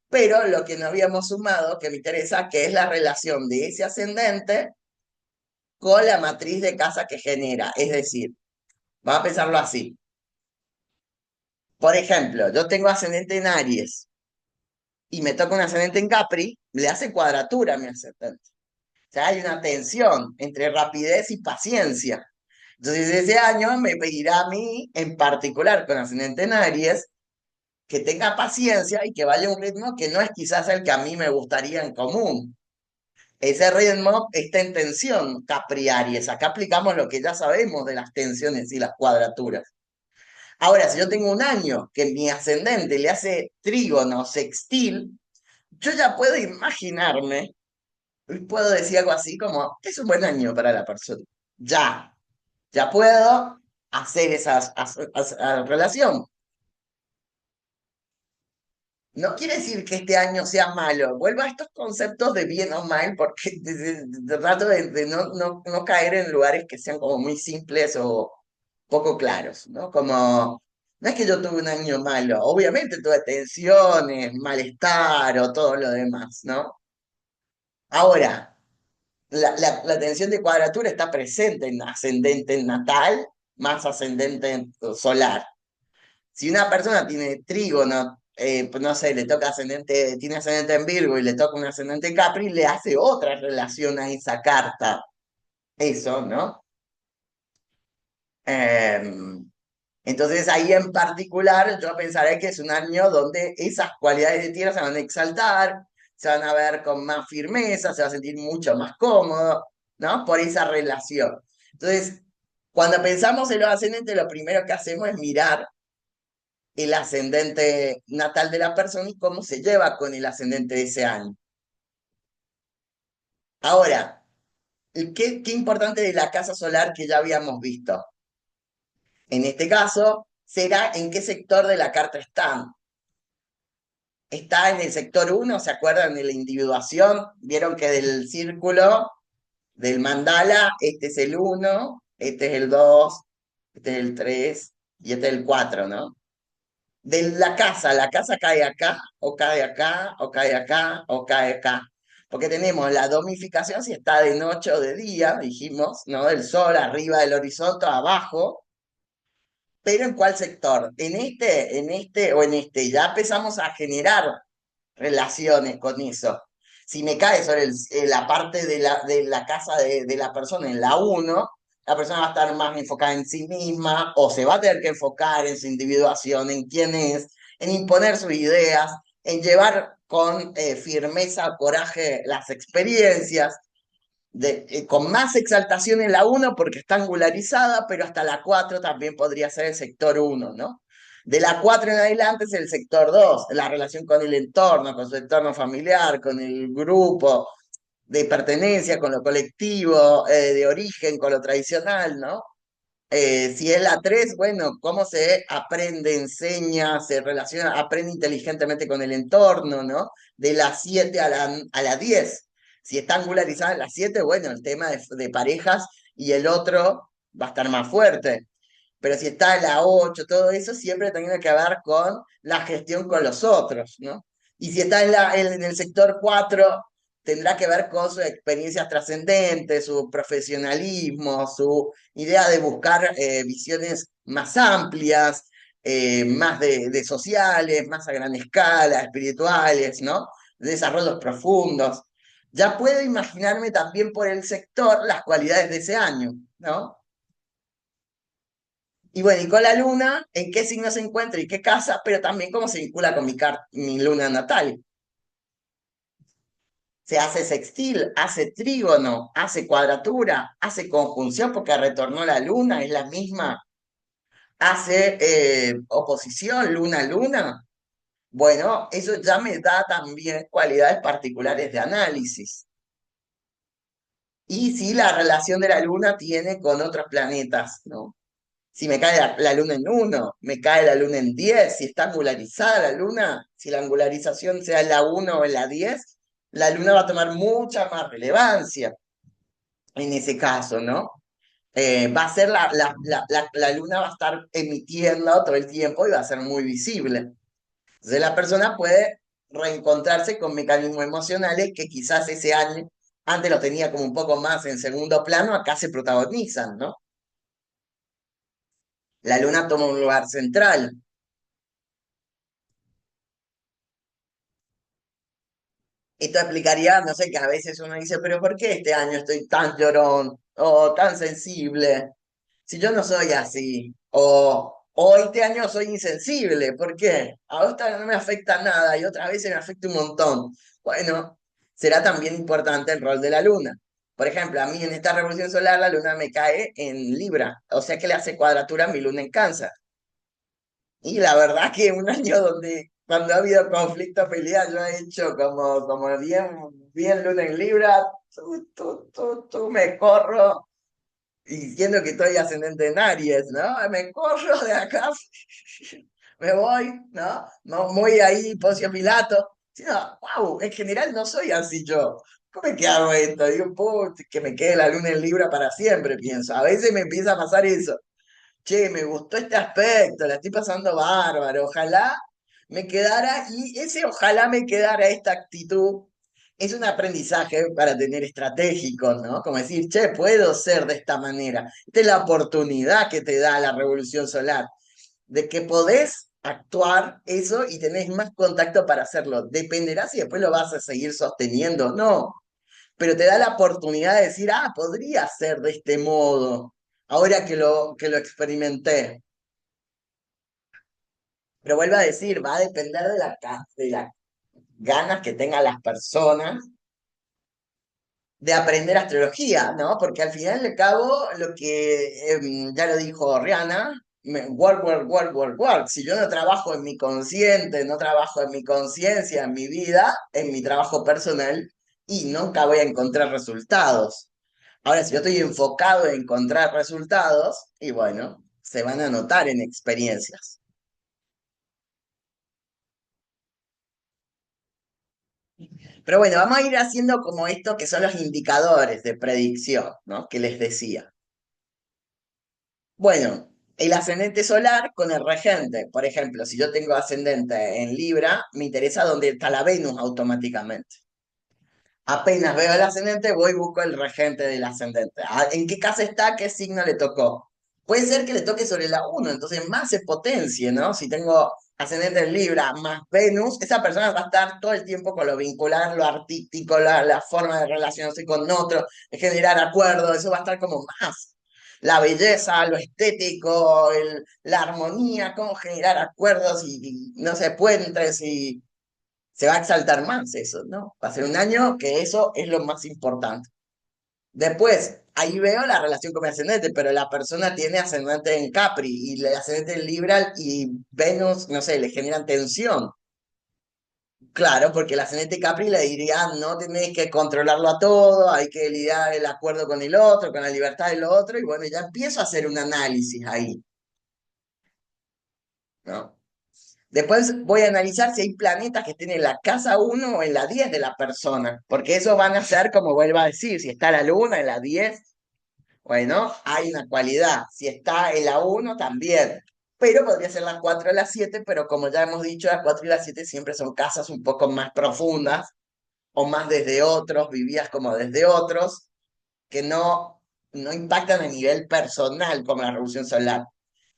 Speaker 1: pero lo que no habíamos sumado, que me interesa, que es la relación de ese ascendente con la matriz de casa que genera. Es decir, vamos a pensarlo así. Por ejemplo, yo tengo ascendente en Aries y me toca un ascendente en Capri, le hace cuadratura a mi ascendente. O sea, hay una tensión entre rapidez y paciencia. Entonces ese año me pedirá a mí, en particular con ascendente en Aries, que tenga paciencia y que vaya a un ritmo que no es quizás el que a mí me gustaría en común. Ese ritmo está en tensión, Capri Aries. Acá aplicamos lo que ya sabemos de las tensiones y las cuadraturas. Ahora, si yo tengo un año que mi ascendente le hace trígono sextil, yo ya puedo imaginarme, y puedo decir algo así como, es un buen año para la persona. Ya puedo hacer esa relación. No quiere decir que este año sea malo. Vuelvo a estos conceptos de bien o mal, porque trato de no caer en lugares que sean como muy simples o poco claros, ¿no? Como, no es que yo tuve un año malo, obviamente tuve tensiones, malestar o todo lo demás, ¿no? Ahora, la tensión de cuadratura está presente en ascendente natal más ascendente solar. Si una persona tiene trígono pues no sé, le toca ascendente, tiene ascendente en Virgo y le toca un ascendente en Capri, le hace otra relación a esa carta. Eso, ¿no? Entonces ahí en particular yo pensaré que es un año donde esas cualidades de tierra se van a exaltar, se van a ver con más firmeza, se va a sentir mucho más cómodo, ¿no? Por esa relación. Entonces, cuando pensamos en los ascendentes, lo primero que hacemos es mirar el ascendente natal de la persona y cómo se lleva con el ascendente de ese año. Ahora, qué importante de la casa solar que ya habíamos visto. En este caso, será en qué sector de la carta están. Está en el sector uno, ¿se acuerdan de la individuación? Vieron que del círculo, del mandala, este es el uno, este es el 2, este es el 3 y este es el 4, ¿no? De la casa cae acá, o cae acá, o cae acá, o cae acá. Porque tenemos la domificación si está de noche o de día, dijimos, ¿no? Del sol arriba del horizonte, abajo. Pero ¿en cuál sector? En este o en este. Ya empezamos a generar relaciones con eso. Si me cae sobre la parte de la casa de la persona en la uno, la persona va a estar más enfocada en sí misma o se va a tener que enfocar en su individuación, en quién es, en imponer sus ideas, en llevar con firmeza, coraje las experiencias con más exaltación en la uno porque está angularizada, pero hasta la 4 también podría ser el sector uno, ¿no? De la 4 en adelante es el sector 2, la relación con el entorno, con su entorno familiar, con el grupo de pertenencia, con lo colectivo, de origen, con lo tradicional, ¿no? Si es la 3, bueno, cómo se aprende, enseña, se relaciona, aprende inteligentemente con el entorno, ¿no? De la 7 a la 10. Si está angularizada en la 7, bueno, el tema de parejas y el otro va a estar más fuerte. Pero si está en la 8, todo eso siempre tiene que ver con la gestión con los otros, ¿no? Y si está en el sector 4, tendrá que ver con sus experiencias trascendentes, su profesionalismo, su idea de buscar visiones más amplias, más de sociales, más a gran escala, espirituales, ¿no? Desarrollos profundos. Ya puedo imaginarme también por el sector las cualidades de ese año, ¿no? Y bueno, y con la luna, en qué signo se encuentra y qué casa, pero también cómo se vincula con mi luna natal. Se hace sextil, hace trígono, hace cuadratura, hace conjunción porque retornó la luna, es la misma, hace oposición, luna-luna. Bueno, eso ya me da también cualidades particulares de análisis. Y si la relación de la luna tiene con otros planetas, ¿no? Si me cae la luna en 1, me cae la luna en 10, si está angularizada la luna, si la angularización sea en la 1 o en la 10, la luna va a tomar mucha más relevancia en ese caso, ¿no? Va a ser la luna va a estar emitiendo todo el tiempo y va a ser muy visible. Entonces la persona puede reencontrarse con mecanismos emocionales que quizás ese año, antes lo tenía como un poco más en segundo plano, acá se protagonizan, ¿no? La luna toma un lugar central. Esto explicaría, no sé, que a veces uno dice, pero ¿por qué este año estoy tan llorón o tan sensible? Si yo no soy así. O este año soy insensible, ¿por qué? A otra no me afecta nada y otras veces me afecta un montón. Bueno, será también importante el rol de la luna. Por ejemplo, a mí en esta revolución solar la luna me cae en Libra, o sea que le hace cuadratura a mi luna en Cáncer. Y la verdad que un año donde cuando ha habido conflicto, pelea, yo he hecho como bien luna en Libra, tú, me corro, y diciendo que estoy ascendente en Aries, ¿no? Me corro de acá, me voy, ¿no? No muy ahí, Poncio Pilato. Sino, wow, en general no soy así yo. ¿Cómo es que hago esto? Digo, que me quede la luna en Libra para siempre, pienso. A veces me empieza a pasar eso. Che, me gustó este aspecto, la estoy pasando bárbaro, ojalá me quedara, y ese ojalá me quedara esta actitud, es un aprendizaje para tener estratégicos, ¿no? Como decir, che, puedo ser de esta manera. Esta es la oportunidad que te da la revolución solar, de que podés actuar eso y tenés más contacto para hacerlo. Dependerá si después lo vas a seguir sosteniendo, no, pero te da la oportunidad de decir, ah, podría ser de este modo, ahora que lo experimenté. Pero vuelvo a decir, va a depender de las ganas que tengan las personas de aprender astrología, ¿no? Porque al final y al cabo, lo que ya lo dijo Rihanna, work, work, work, work, work. Si yo no trabajo en mi consciente, no trabajo en mi conciencia, en mi vida, en mi trabajo personal, y nunca voy a encontrar resultados. Ahora, si yo estoy enfocado en encontrar resultados, y bueno, se van a notar en experiencias. Pero bueno, vamos a ir haciendo como esto que son los indicadores de predicción, ¿no? Que les decía. Bueno, el ascendente solar con el regente. Por ejemplo, si yo tengo ascendente en Libra, me interesa dónde está la Venus automáticamente. Apenas veo el ascendente, voy y busco el regente del ascendente. Ah, ¿en qué casa está? ¿Qué signo le tocó? Puede ser que le toque sobre la 1, entonces más se potencie, ¿no? Si tengo ascendente en Libra más Venus, esa persona va a estar todo el tiempo con lo vincular, lo artístico, la forma de relacionarse con otro, de generar acuerdos, eso va a estar como más. La belleza, lo estético, la armonía, cómo generar acuerdos y no sé, puentes y se va a exaltar más eso, ¿no? Va a ser un año que eso es lo más importante. Después, ahí veo la relación con mi ascendente, pero la persona tiene ascendente en Capri y el ascendente en Libra y Venus, no sé, le generan tensión. Claro, porque el ascendente Capri le diría, no tenés que controlarlo a todo, hay que lidiar el acuerdo con el otro, con la libertad del otro, y bueno, ya empiezo a hacer un análisis ahí, ¿no? Después voy a analizar si hay planetas que estén en la casa 1 o en la 10 de la persona, porque esos van a ser, como vuelvo a decir, si está la luna en la 10, bueno, hay una cualidad. Si está en la 1 también. Pero podría ser la 4 o la 7, pero como ya hemos dicho, las 4 y las 7 siempre son casas un poco más profundas o más desde otros, vividas como desde otros, que no impactan a nivel personal como la revolución solar.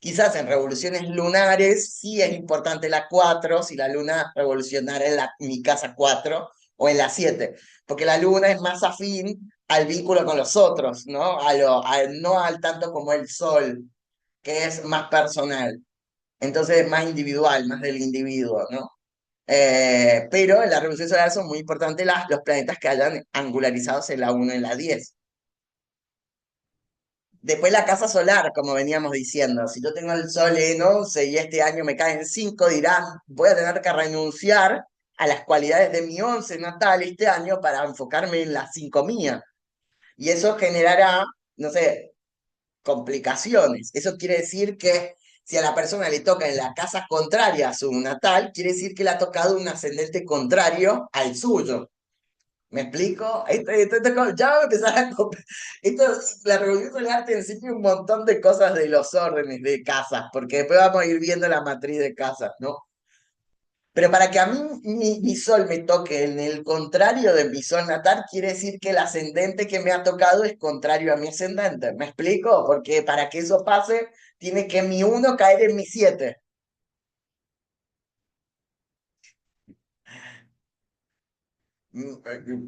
Speaker 1: Quizás en revoluciones lunares sí es importante la 4 si la luna revolucionara en mi casa 4 o en la 7, porque la luna es más afín al vínculo con los otros, ¿no? No al tanto como el sol, que es más personal. Entonces es más individual, más del individuo, ¿no? Pero en la revolución solar son muy importantes los planetas que hayan angularizados en la 1 y en la 10. Después la casa solar, como veníamos diciendo, si yo tengo el sol en 11 y este año me cae en 5, dirán, voy a tener que renunciar a las cualidades de mi 11 natal este año para enfocarme en las 5 mías. Y eso generará, no sé, complicaciones. Eso quiere decir que si a la persona le toca en la casa contraria a su natal, quiere decir que le ha tocado un ascendente contrario al suyo. ¿Me explico? Ya va a empezar esto, la revolución solar te enseña un montón de cosas de los órdenes de casas, porque después vamos a ir viendo la matriz de casas, ¿no? Pero para que a mí mi sol me toque en el contrario de mi sol natal, quiere decir que el ascendente que me ha tocado es contrario a mi ascendente. ¿Me explico? Porque para que eso pase, tiene que mi 1 caer en mi 7.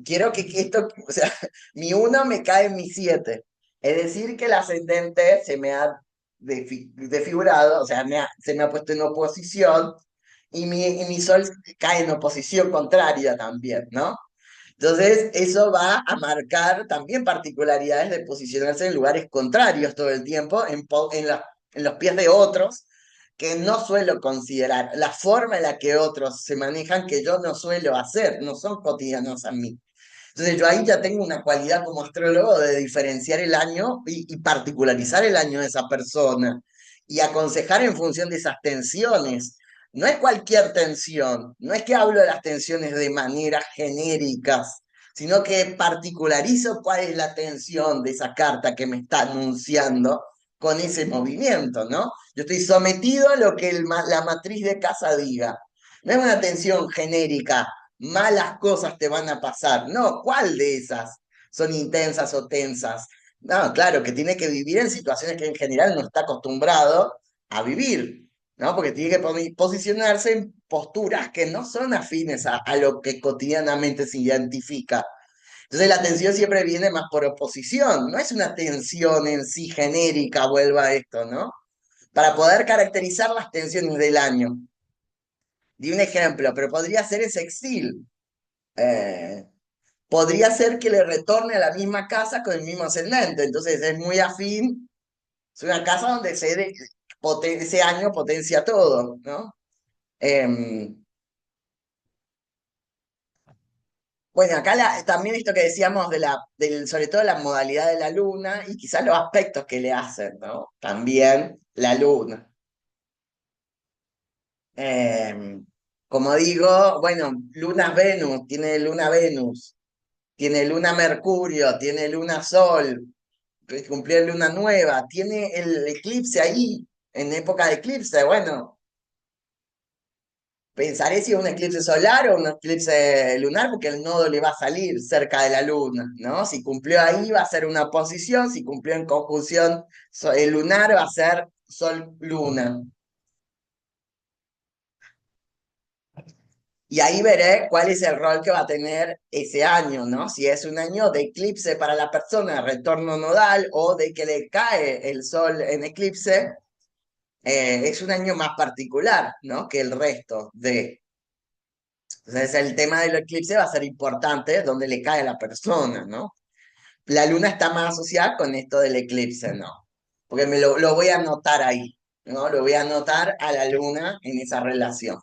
Speaker 1: Quiero que esto, o sea, mi 1 me cae en mi 7. Es decir, que el ascendente se me ha desfigurado, o sea, se me ha puesto en oposición y mi sol cae en oposición contraria también, ¿no? Entonces, eso va a marcar también particularidades de posicionarse en lugares contrarios todo el tiempo, en los pies de otros, que no suelo considerar, la forma en la que otros se manejan que yo no suelo hacer, no son cotidianos a mí. Entonces, yo ahí ya tengo una cualidad como astrólogo de diferenciar el año y particularizar el año de esa persona y aconsejar en función de esas tensiones. No es cualquier tensión, no es que hablo de las tensiones de manera genéricas, sino que particularizo cuál es la tensión de esa carta que me está anunciando con ese movimiento, ¿no? Yo estoy sometido a lo que la matriz de casa diga. No es una tensión genérica, malas cosas te van a pasar. No, ¿cuál de esas son intensas o tensas? No, claro, que tiene que vivir en situaciones que en general no está acostumbrado a vivir. ¿no? Porque tiene que posicionarse en posturas que no son afines a lo que cotidianamente se identifica. Entonces la tensión siempre viene más por oposición, no es una tensión en sí genérica, vuelva a esto, ¿no? Para poder caracterizar las tensiones del año. Di un ejemplo, pero podría ser el sextil. Eh, Podría ser que le retorne a la misma casa con el mismo ascendente, entonces es muy afín, es una casa donde ese año potencia todo, ¿no? Em, bueno, acá también esto que decíamos sobre todo la modalidad de la luna y quizás los aspectos que le hacen, ¿no? También la luna. Em, Como digo, bueno, Venus, tiene luna Venus, tiene luna Mercurio, tiene luna Sol, que cumplió luna nueva, tiene el eclipse ahí, en época de eclipse, bueno, pensaré si es un eclipse solar o un eclipse lunar, porque el nodo le va a salir cerca de la luna, ¿no? Si cumplió ahí va a ser una oposición, si cumplió en conjunción el lunar va a ser Sol-Luna. Y ahí veré cuál es el rol que va a tener ese año, ¿no? Si es un año de eclipse para la persona, retorno nodal, o de que le cae el sol en eclipse, es un año más particular, ¿no? Que el resto de... Entonces el tema del eclipse va a ser importante donde le cae a la persona, ¿no? La luna está más asociada con esto del eclipse, ¿no? Porque lo voy a anotar ahí, ¿no? Lo voy a anotar a la luna en esa relación.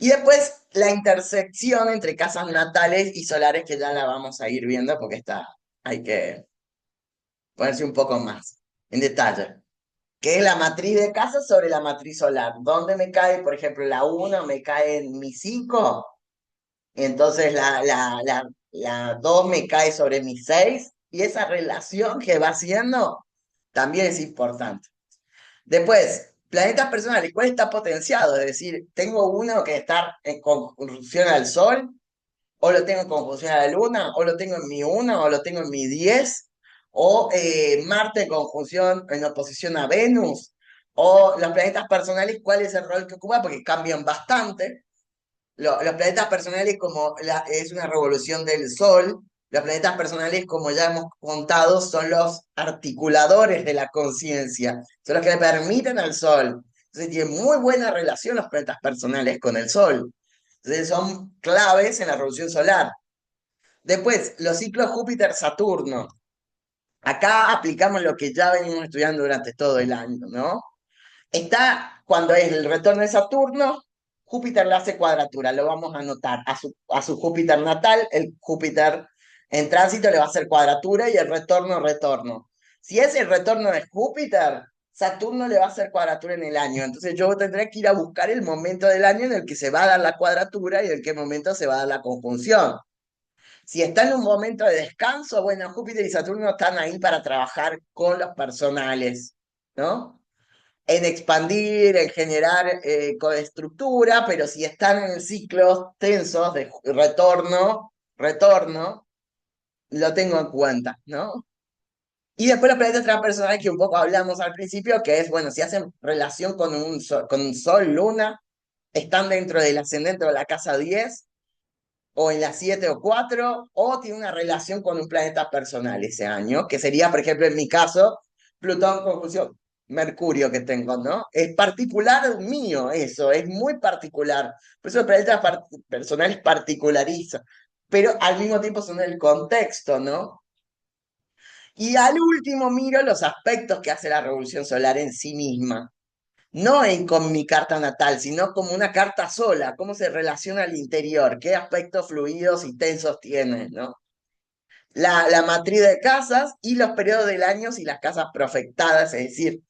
Speaker 1: Y después la intersección entre casas natales y solares, que ya la vamos a ir viendo porque hay que ponerse un poco más en detalle. Que es la matriz de casa sobre la matriz solar. ¿Dónde me cae, por ejemplo, la 1 me cae en mi 5? Entonces la 2 me cae sobre mi 6. Y esa relación que va haciendo también es importante. Después, planetas personales, ¿cuál está potenciado? Es decir, tengo uno que está en conjunción al Sol, o lo tengo en conjunción a la Luna, o lo tengo en mi 1, o lo tengo en mi 10, o Marte en conjunción en oposición a Venus, o los planetas personales, ¿cuál es el rol que ocupa? Porque cambian bastante. Los planetas personales como es una revolución del Sol, los planetas personales, como ya hemos contado, son los articuladores de la conciencia, son los que le permiten al Sol. Entonces tienen muy buena relación los planetas personales con el Sol. Entonces son claves en la revolución solar. Después, los ciclos Júpiter-Saturno. Acá aplicamos lo que ya venimos estudiando durante todo el año, ¿no? Está cuando es el retorno de Saturno, Júpiter le hace cuadratura, lo vamos a anotar. A su Júpiter natal, el Júpiter en tránsito le va a hacer cuadratura y el retorno, retorno. Si es el retorno de Júpiter, Saturno le va a hacer cuadratura en el año. Entonces yo tendré que ir a buscar el momento del año en el que se va a dar la cuadratura y en qué momento se va a dar la conjunción. Si está en un momento de descanso, bueno, Júpiter y Saturno están ahí para trabajar con los personales, ¿no? En expandir, en generar coestructura, pero si están en ciclos tensos de retorno, retorno, lo tengo en cuenta, ¿no? Y después los planetas transpersonales que un poco hablamos al principio, que es, bueno, si hacen relación con un sol, luna, están dentro del ascendente de la casa 10 o en la 7 o 4 o tiene una relación con un planeta personal ese año, que sería, por ejemplo, en mi caso, Plutón conjunción Mercurio que tengo, ¿no? Es particular mío eso, es muy particular. Por eso el planeta personal es particulariza, pero al mismo tiempo son el contexto, ¿no? Y al último miro los aspectos que hace la revolución solar en sí misma. No con mi carta natal, sino como una carta sola, cómo se relaciona al interior, qué aspectos fluidos y tensos tiene, ¿no? La matriz de casas y los periodos del año y las casas profectadas, es decir,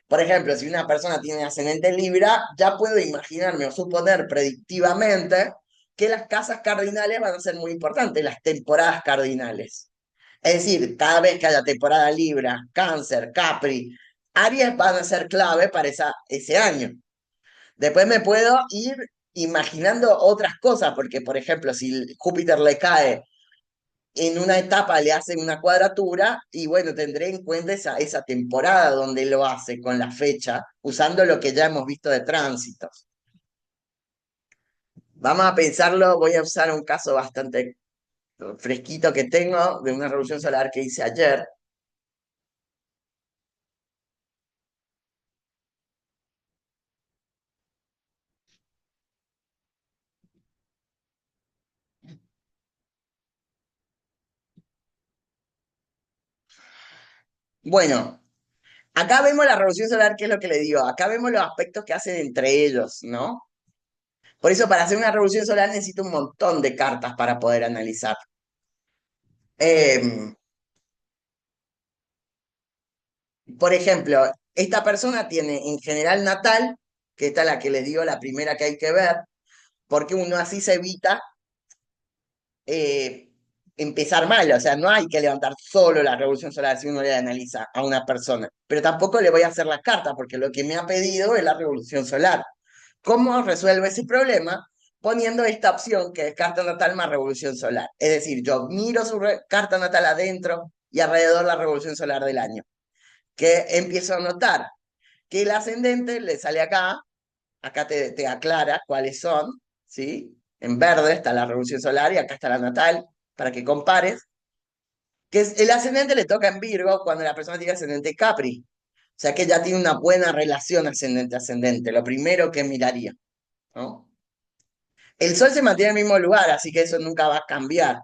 Speaker 1: por ejemplo, si una persona tiene ascendente en Libra, ya puedo imaginarme o suponer predictivamente que las casas cardinales van a ser muy importantes, las temporadas cardinales. Es decir, cada vez que haya temporada Libra, Cáncer, Capri, Aries van a ser clave para ese año. Después me puedo ir imaginando otras cosas, porque, por ejemplo, si Júpiter le cae en una etapa le hacen una cuadratura y bueno, tendré en cuenta esa temporada donde lo hace con la fecha, usando lo que ya hemos visto de tránsitos. Vamos a pensarlo, voy a usar un caso bastante fresquito que tengo de una revolución solar que hice ayer. Bueno, acá vemos la revolución solar, que es lo que le digo, acá vemos los aspectos que hacen entre ellos, ¿no? Por eso para hacer una revolución solar necesito un montón de cartas para poder analizar. Eh, por ejemplo, esta persona tiene en general natal, que esta es la que les digo, la primera que hay que ver, porque uno así se evita eh, empezar mal, o sea, no hay que levantar solo la revolución solar si uno le analiza a una persona, pero tampoco le voy a hacer las cartas, porque lo que me ha pedido es la revolución solar. ¿Cómo resuelvo ese problema? Poniendo esta opción que es carta natal más revolución solar. Es decir, yo miro su carta natal adentro y alrededor la revolución solar del año. Que empiezo a notar que el ascendente le sale acá, acá te aclara cuáles son, ¿sí? En verde está la revolución solar y acá está la natal, para que compares. El ascendente le toca en Virgo cuando la persona tiene ascendente Capri. O sea que ya tiene una buena relación ascendente-ascendente, lo primero que miraría, ¿no? El Sol se mantiene en el mismo lugar, así que eso nunca va a cambiar.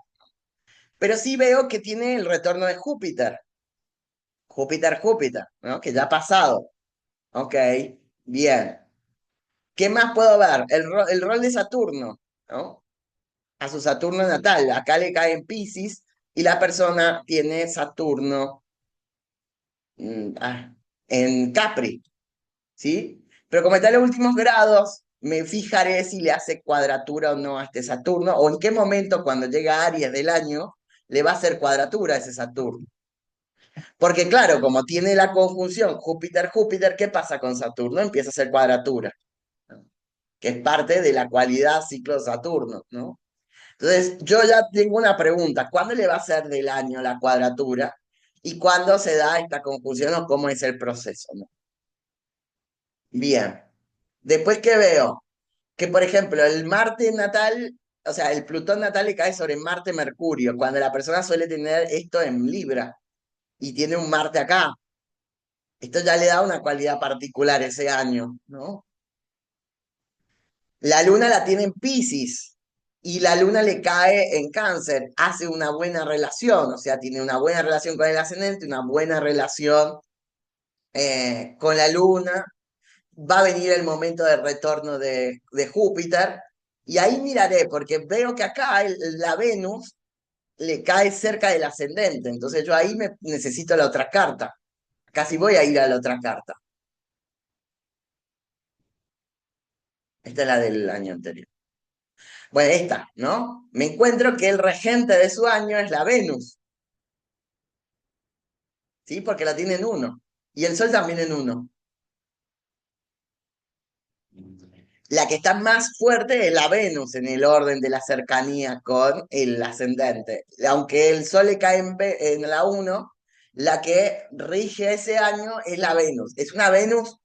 Speaker 1: Pero sí veo que tiene el retorno de Júpiter. Júpiter, ¿no? Que ya ha pasado. Ok, bien. ¿Qué más puedo ver? El rol de Saturno, ¿no? A su Saturno natal. Acá le cae en Piscis y la persona tiene Saturno en Capri, ¿sí? Pero como está en los últimos grados, me fijaré si le hace cuadratura o no a este Saturno, o en qué momento, cuando llega a Aries del año, le va a hacer cuadratura a ese Saturno. Porque claro, como tiene la conjunción Júpiter-Júpiter, ¿qué pasa con Saturno? Empieza a hacer cuadratura, ¿no? Que es parte de la cualidad ciclo Saturno, ¿no? Entonces, yo ya tengo una pregunta, ¿cuándo le va a hacer del año la cuadratura? ¿Y cuándo se da esta conjunción o cómo es el proceso, ¿no? Bien. Después, ¿qué veo? Que, por ejemplo, el Marte natal, o sea, el Plutón natal le cae sobre Marte-Mercurio, cuando la persona suele tener esto en Libra y tiene un Marte acá. Esto ya le da una cualidad particular ese año, ¿no? La luna la tiene en Piscis y la luna le cae en Cáncer. Hace una buena relación, o sea, tiene una buena relación con el ascendente, una buena relación con la luna. Va a venir el momento del retorno de Júpiter y ahí miraré, porque veo que acá la Venus le cae cerca del ascendente, entonces yo ahí necesito la otra carta. Casi voy a ir a la otra carta. Esta es la del año anterior. Bueno, esta, ¿no? Me encuentro que el regente de su año es la Venus, ¿sí? Porque la tiene en uno. Y el Sol también en uno. La que está más fuerte es la Venus en el orden de la cercanía con el ascendente. Aunque el Sol le cae en la uno, la que rige ese año es la Venus. Es una Venus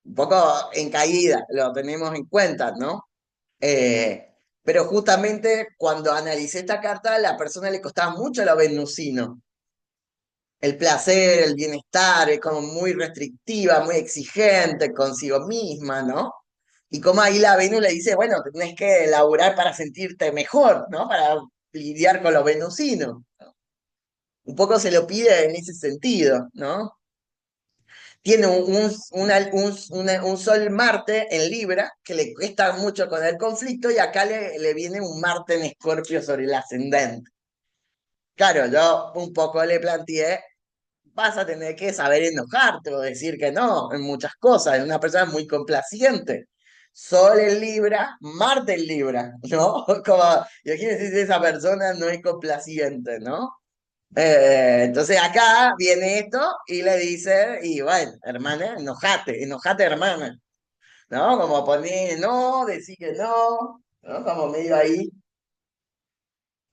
Speaker 1: un poco en caída, lo tenemos en cuenta, ¿no? Pero justamente cuando analicé esta carta, a la persona le costaba mucho lo venusino. El placer, el bienestar, es como muy restrictiva, muy exigente consigo misma, ¿no? Y como ahí la Venus le dice, bueno, tenés que elaborar para sentirte mejor, ¿no? Para lidiar con lo venusino. Un poco se lo pide en ese sentido, ¿no? Tiene un Sol Marte en Libra, que le cuesta mucho con el conflicto, y acá le viene un Marte en Escorpio sobre el ascendente. Claro, yo un poco le planteé, vas a tener que saber enojarte o decir que no en muchas cosas. Es una persona muy complaciente. Sol en Libra, Marte en Libra, ¿no? Como, imagínense si esa persona no es complaciente, ¿no? Entonces acá viene esto y le dice, y bueno, hermana, enojate, hermana, ¿no? Como poner no, decir que no, ¿no? Como medio ahí.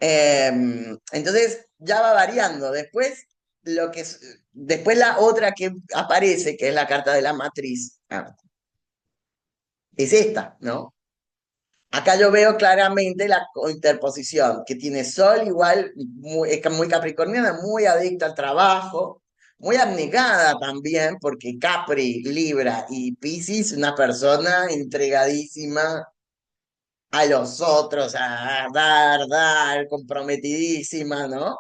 Speaker 1: Entonces ya va variando. Después la otra que aparece, que es la carta de la matriz, es esta, ¿no? Acá yo veo claramente la interposición, que tiene Sol igual, es muy capricorniana, muy adicta al trabajo, muy abnegada también, porque Capri, Libra y Piscis, una persona entregadísima a los otros, a dar, comprometidísima, ¿no?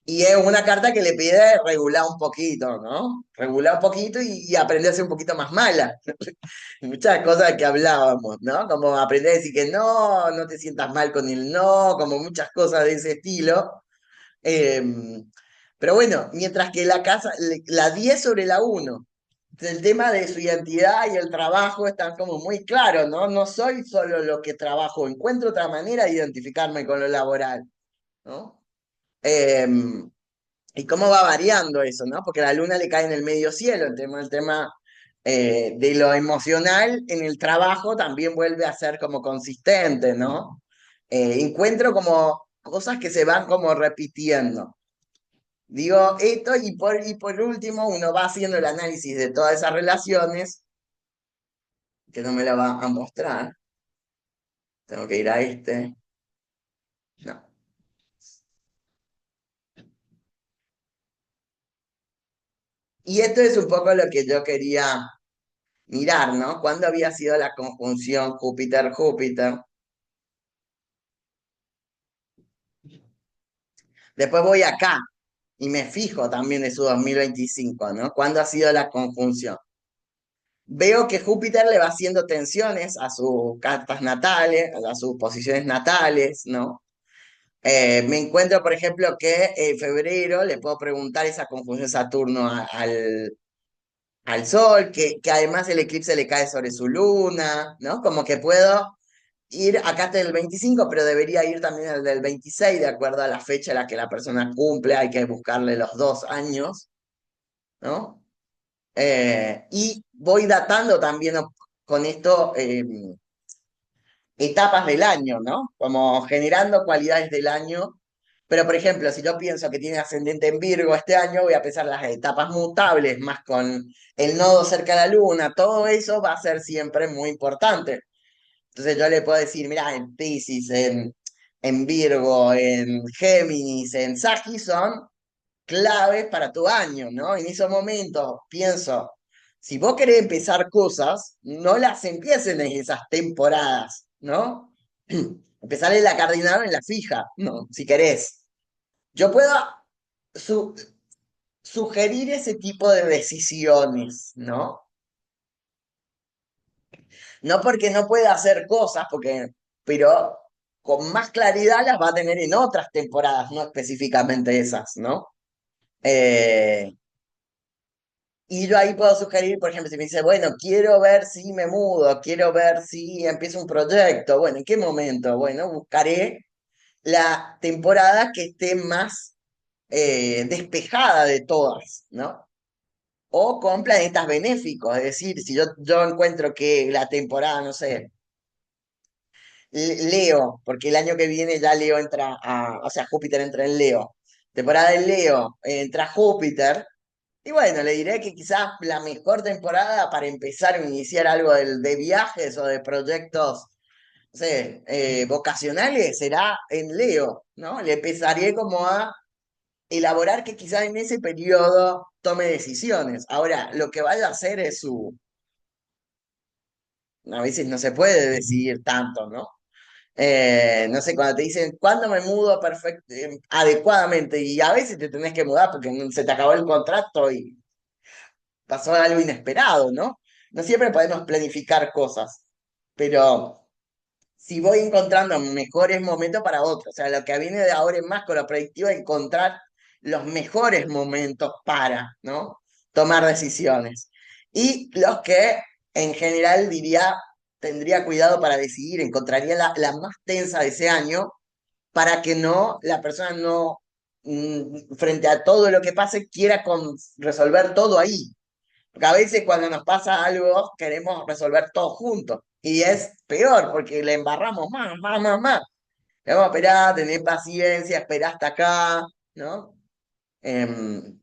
Speaker 1: Y es una carta que le pide regular un poquito, ¿no? Regular un poquito y aprender a ser un poquito más mala. Muchas cosas que hablábamos, ¿no? Como aprender a decir que no, no te sientas mal con el no, como muchas cosas de ese estilo. Eh, pero bueno, mientras que la 10 sobre la uno, el tema de su identidad y el trabajo están como muy claros, ¿no? No soy solo lo que trabajo, encuentro otra manera de identificarme con lo laboral, ¿no? Eh, y cómo va variando eso, ¿no? Porque la luna le cae en el medio cielo, el tema de lo emocional en el trabajo también vuelve a ser como consistente, ¿no? Encuentro como cosas que se van como repitiendo. Digo esto y por último uno va haciendo el análisis de todas esas relaciones, que no me la va a mostrar. Tengo que ir a este. No. Y esto es un poco lo que yo quería mirar, ¿no? ¿Cuándo había sido la conjunción Júpiter-Júpiter? Después voy acá y me fijo también de su 2025, ¿no? ¿Cuándo ha sido la conjunción? Veo que Júpiter le va haciendo tensiones a sus cartas natales, a sus posiciones natales, ¿no? Me encuentro, por ejemplo, que en febrero le puedo preguntar esa conjunción Saturno al Sol, que además el eclipse le cae sobre su luna, ¿no? Como que puedo ir acá hasta el 25, pero debería ir también al del 26, de acuerdo a la fecha en la que la persona cumple, hay que buscarle los 2 años, ¿no? Y voy datando también con esto etapas del año, ¿no? Como generando cualidades del año. Pero, por ejemplo, si yo pienso que tiene ascendente en Virgo este año, voy a pensar las etapas mutables, más con el nodo cerca de la luna, todo eso va a ser siempre muy importante. Entonces yo le puedo decir, mira, en Piscis, en Virgo, en Géminis, en Sagis son claves para tu año, ¿no? En esos momentos pienso, si vos querés empezar cosas, no las empiecen en esas temporadas, ¿no? Empezar en la cardinal o en la fija, ¿no? Si querés. Yo puedo su- sugerir ese tipo de decisiones, ¿no? No porque no pueda hacer cosas, pero con más claridad las va a tener en otras temporadas, no específicamente esas, ¿no? Eh, y yo ahí puedo sugerir, por ejemplo, si me dice, bueno, quiero ver si me mudo, quiero ver si empiezo un proyecto, bueno, ¿en qué momento? Bueno, buscaré la temporada que esté más despejada de todas, ¿no? O con planetas benéficos, es decir, si yo encuentro que la temporada, no sé, Leo, porque el año que viene ya Leo o sea, Júpiter entra en Leo. Temporada de Leo, entra Júpiter. Y bueno, le diré que quizás la mejor temporada para empezar o iniciar algo de viajes o de proyectos, no sé, vocacionales será en Leo, ¿no? Le empezaré como a elaborar que quizás en ese periodo tome decisiones. Ahora, lo que vaya a hacer es a veces no se puede decidir tanto, ¿no? No sé, cuando te dicen, ¿cuándo me mudo adecuadamente? Y a veces te tenés que mudar porque se te acabó el contrato y pasó algo inesperado, ¿no? No siempre podemos planificar cosas, pero si voy encontrando mejores momentos para otros, o sea, lo que viene de ahora es más con lo predictivo, encontrar los mejores momentos para, ¿no? Tomar decisiones. Y los que en general diría, tendría cuidado para decidir, encontraría la más tensa de ese año para que la persona no, frente a todo lo que pase, quiera resolver todo ahí. Porque a veces cuando nos pasa algo, queremos resolver todo juntos. Y es peor, porque le embarramos más, más, más, más. Vamos a esperar, tener paciencia, esperar hasta acá, ¿no? Em,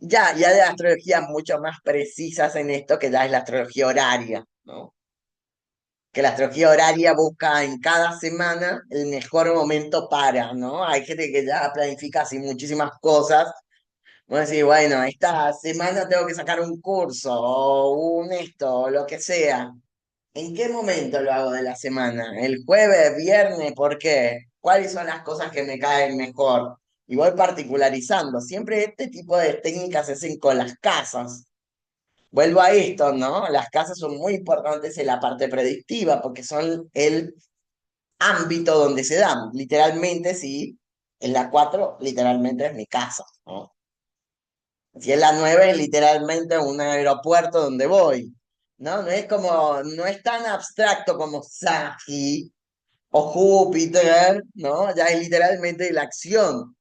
Speaker 1: ya de astrología mucho más precisas en esto, que ya es la astrología horaria, ¿no? Que la astrología horaria busca en cada semana el mejor momento para, ¿no? Hay gente que ya planifica así muchísimas cosas. Bueno, decir, bueno, esta semana tengo que sacar un curso o un esto, o lo que sea. ¿En qué momento lo hago de la semana? ¿El jueves, viernes? ¿Por qué? ¿Cuáles son las cosas que me caen mejor? Y voy particularizando. Siempre este tipo de técnicas se hacen con las casas. Vuelvo a esto, ¿no? Las casas son muy importantes en la parte predictiva porque son el ámbito donde se dan. Literalmente, sí, en la 4 literalmente es mi casa, ¿no? Si es la 9 es literalmente un aeropuerto donde voy, ¿no? No es tan abstracto como Saji o Júpiter, ¿no? Ya es literalmente la acción.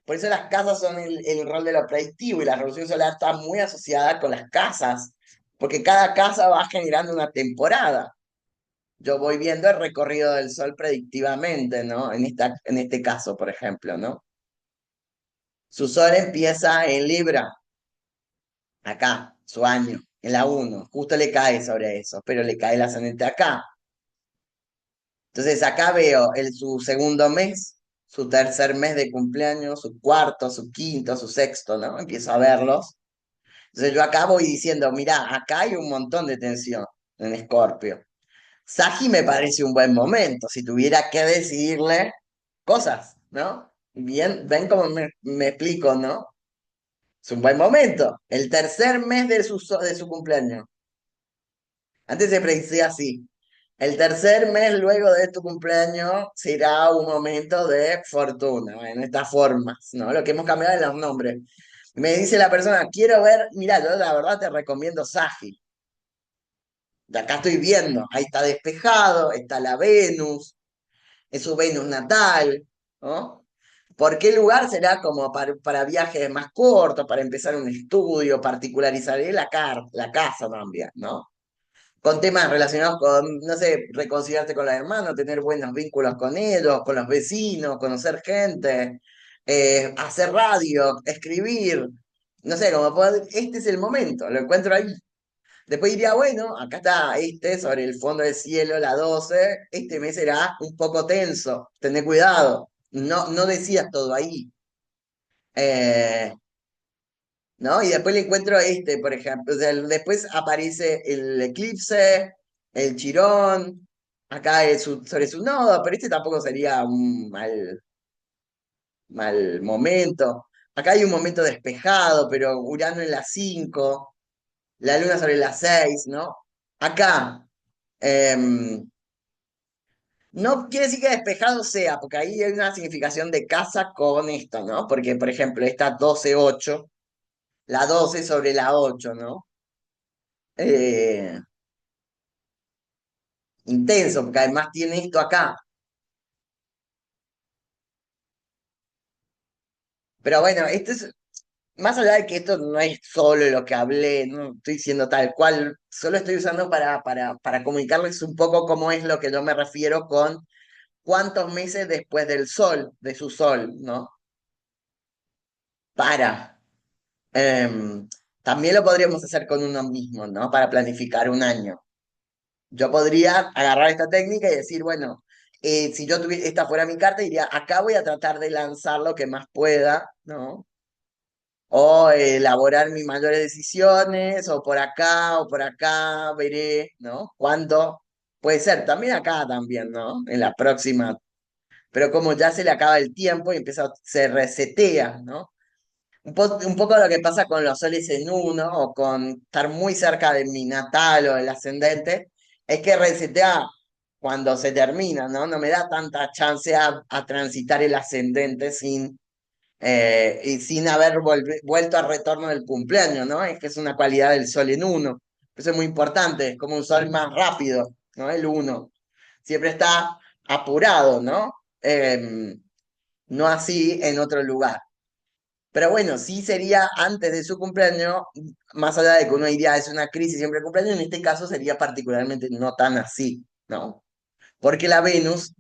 Speaker 1: Por eso las casas son el rol de lo predictivo y la revolución solar está muy asociada con las casas, porque cada casa va generando una temporada. Yo voy viendo el recorrido del sol predictivamente, ¿no? En este caso, por ejemplo, ¿no? Su sol empieza en Libra, acá, su año, en la 1 justo le cae sobre eso, pero le cae el ascendente acá. Entonces acá veo su segundo mes, su tercer mes de cumpleaños, su cuarto, su quinto, su sexto, ¿no? Empiezo a verlos. Entonces yo acá voy diciendo, mirá, acá hay un montón de tensión en Escorpio. Saji me parece un buen momento, si tuviera que decirle cosas, ¿no? Bien, ven cómo me explico, ¿no? Es un buen momento. El tercer mes de su cumpleaños. Antes se predecía así. El tercer mes luego de tu cumpleaños será un momento de fortuna, en estas formas, ¿no? Lo que hemos cambiado en los nombres. Me dice la persona, quiero ver, mira, yo la verdad te recomiendo Saji. De acá estoy viendo, ahí está despejado, está la Venus, es su Venus natal, ¿no? ¿Por qué lugar será como para viajes más cortos, para empezar un estudio, particularizaré la casa también, ¿no? Con temas relacionados con, no sé, reconciliarte con los hermanos, tener buenos vínculos con ellos, con los vecinos, conocer gente, hacer radio, escribir, no sé, este es el momento, lo encuentro ahí. Después diría, bueno, acá está este sobre el fondo del cielo, la 12 este mes será un poco tenso, tené cuidado, no decías todo ahí. Eh, ¿No? Y después le encuentro este, por ejemplo. O sea, después aparece el eclipse, el chirón, acá sobre su nodo, pero este tampoco sería un mal momento. Acá hay un momento despejado, pero Urano en la 5 la luna sobre la 6, ¿no? Acá, em, no quiere decir que despejado sea, porque ahí hay una significación de casa con esto, ¿no? Porque, por ejemplo, esta 12-8 la 12 sobre la 8, ¿no? eh, Intenso, porque además tiene esto acá. Pero bueno, esto es, más allá de que esto no es solo lo que hablé, no estoy diciendo tal cual, solo estoy usando para comunicarles un poco cómo es lo que yo me refiero con cuántos meses después del sol, de su sol, ¿no? Para. También lo podríamos hacer con uno mismo, ¿no? Para planificar un año. Yo podría agarrar esta técnica y decir, bueno, si yo tuviera, esta fuera mi carta, diría, acá voy a tratar de lanzar lo que más pueda, ¿no? O elaborar mis mayores decisiones, o por acá, veré, ¿no? ¿Cuándo? Puede ser, también acá también, ¿no? En la próxima. Pero como ya se le acaba el tiempo y empieza, se resetea, ¿no? Un poco lo que pasa con los soles en uno o con estar muy cerca de mi natal o del ascendente, es que resetea cuando se termina, ¿no? No me da tanta chance a transitar el ascendente y sin haber vuelto al retorno del cumpleaños, ¿no? Es que es una cualidad del sol en uno. Eso es muy importante, es como un sol más rápido, ¿no? El uno. Siempre está apurado, ¿no? No así en otro lugar. Pero bueno, sí sería antes de su cumpleaños, más allá de que uno diría es una crisis siempre el cumpleaños, en este caso sería particularmente no tan así, ¿no? porque la Venus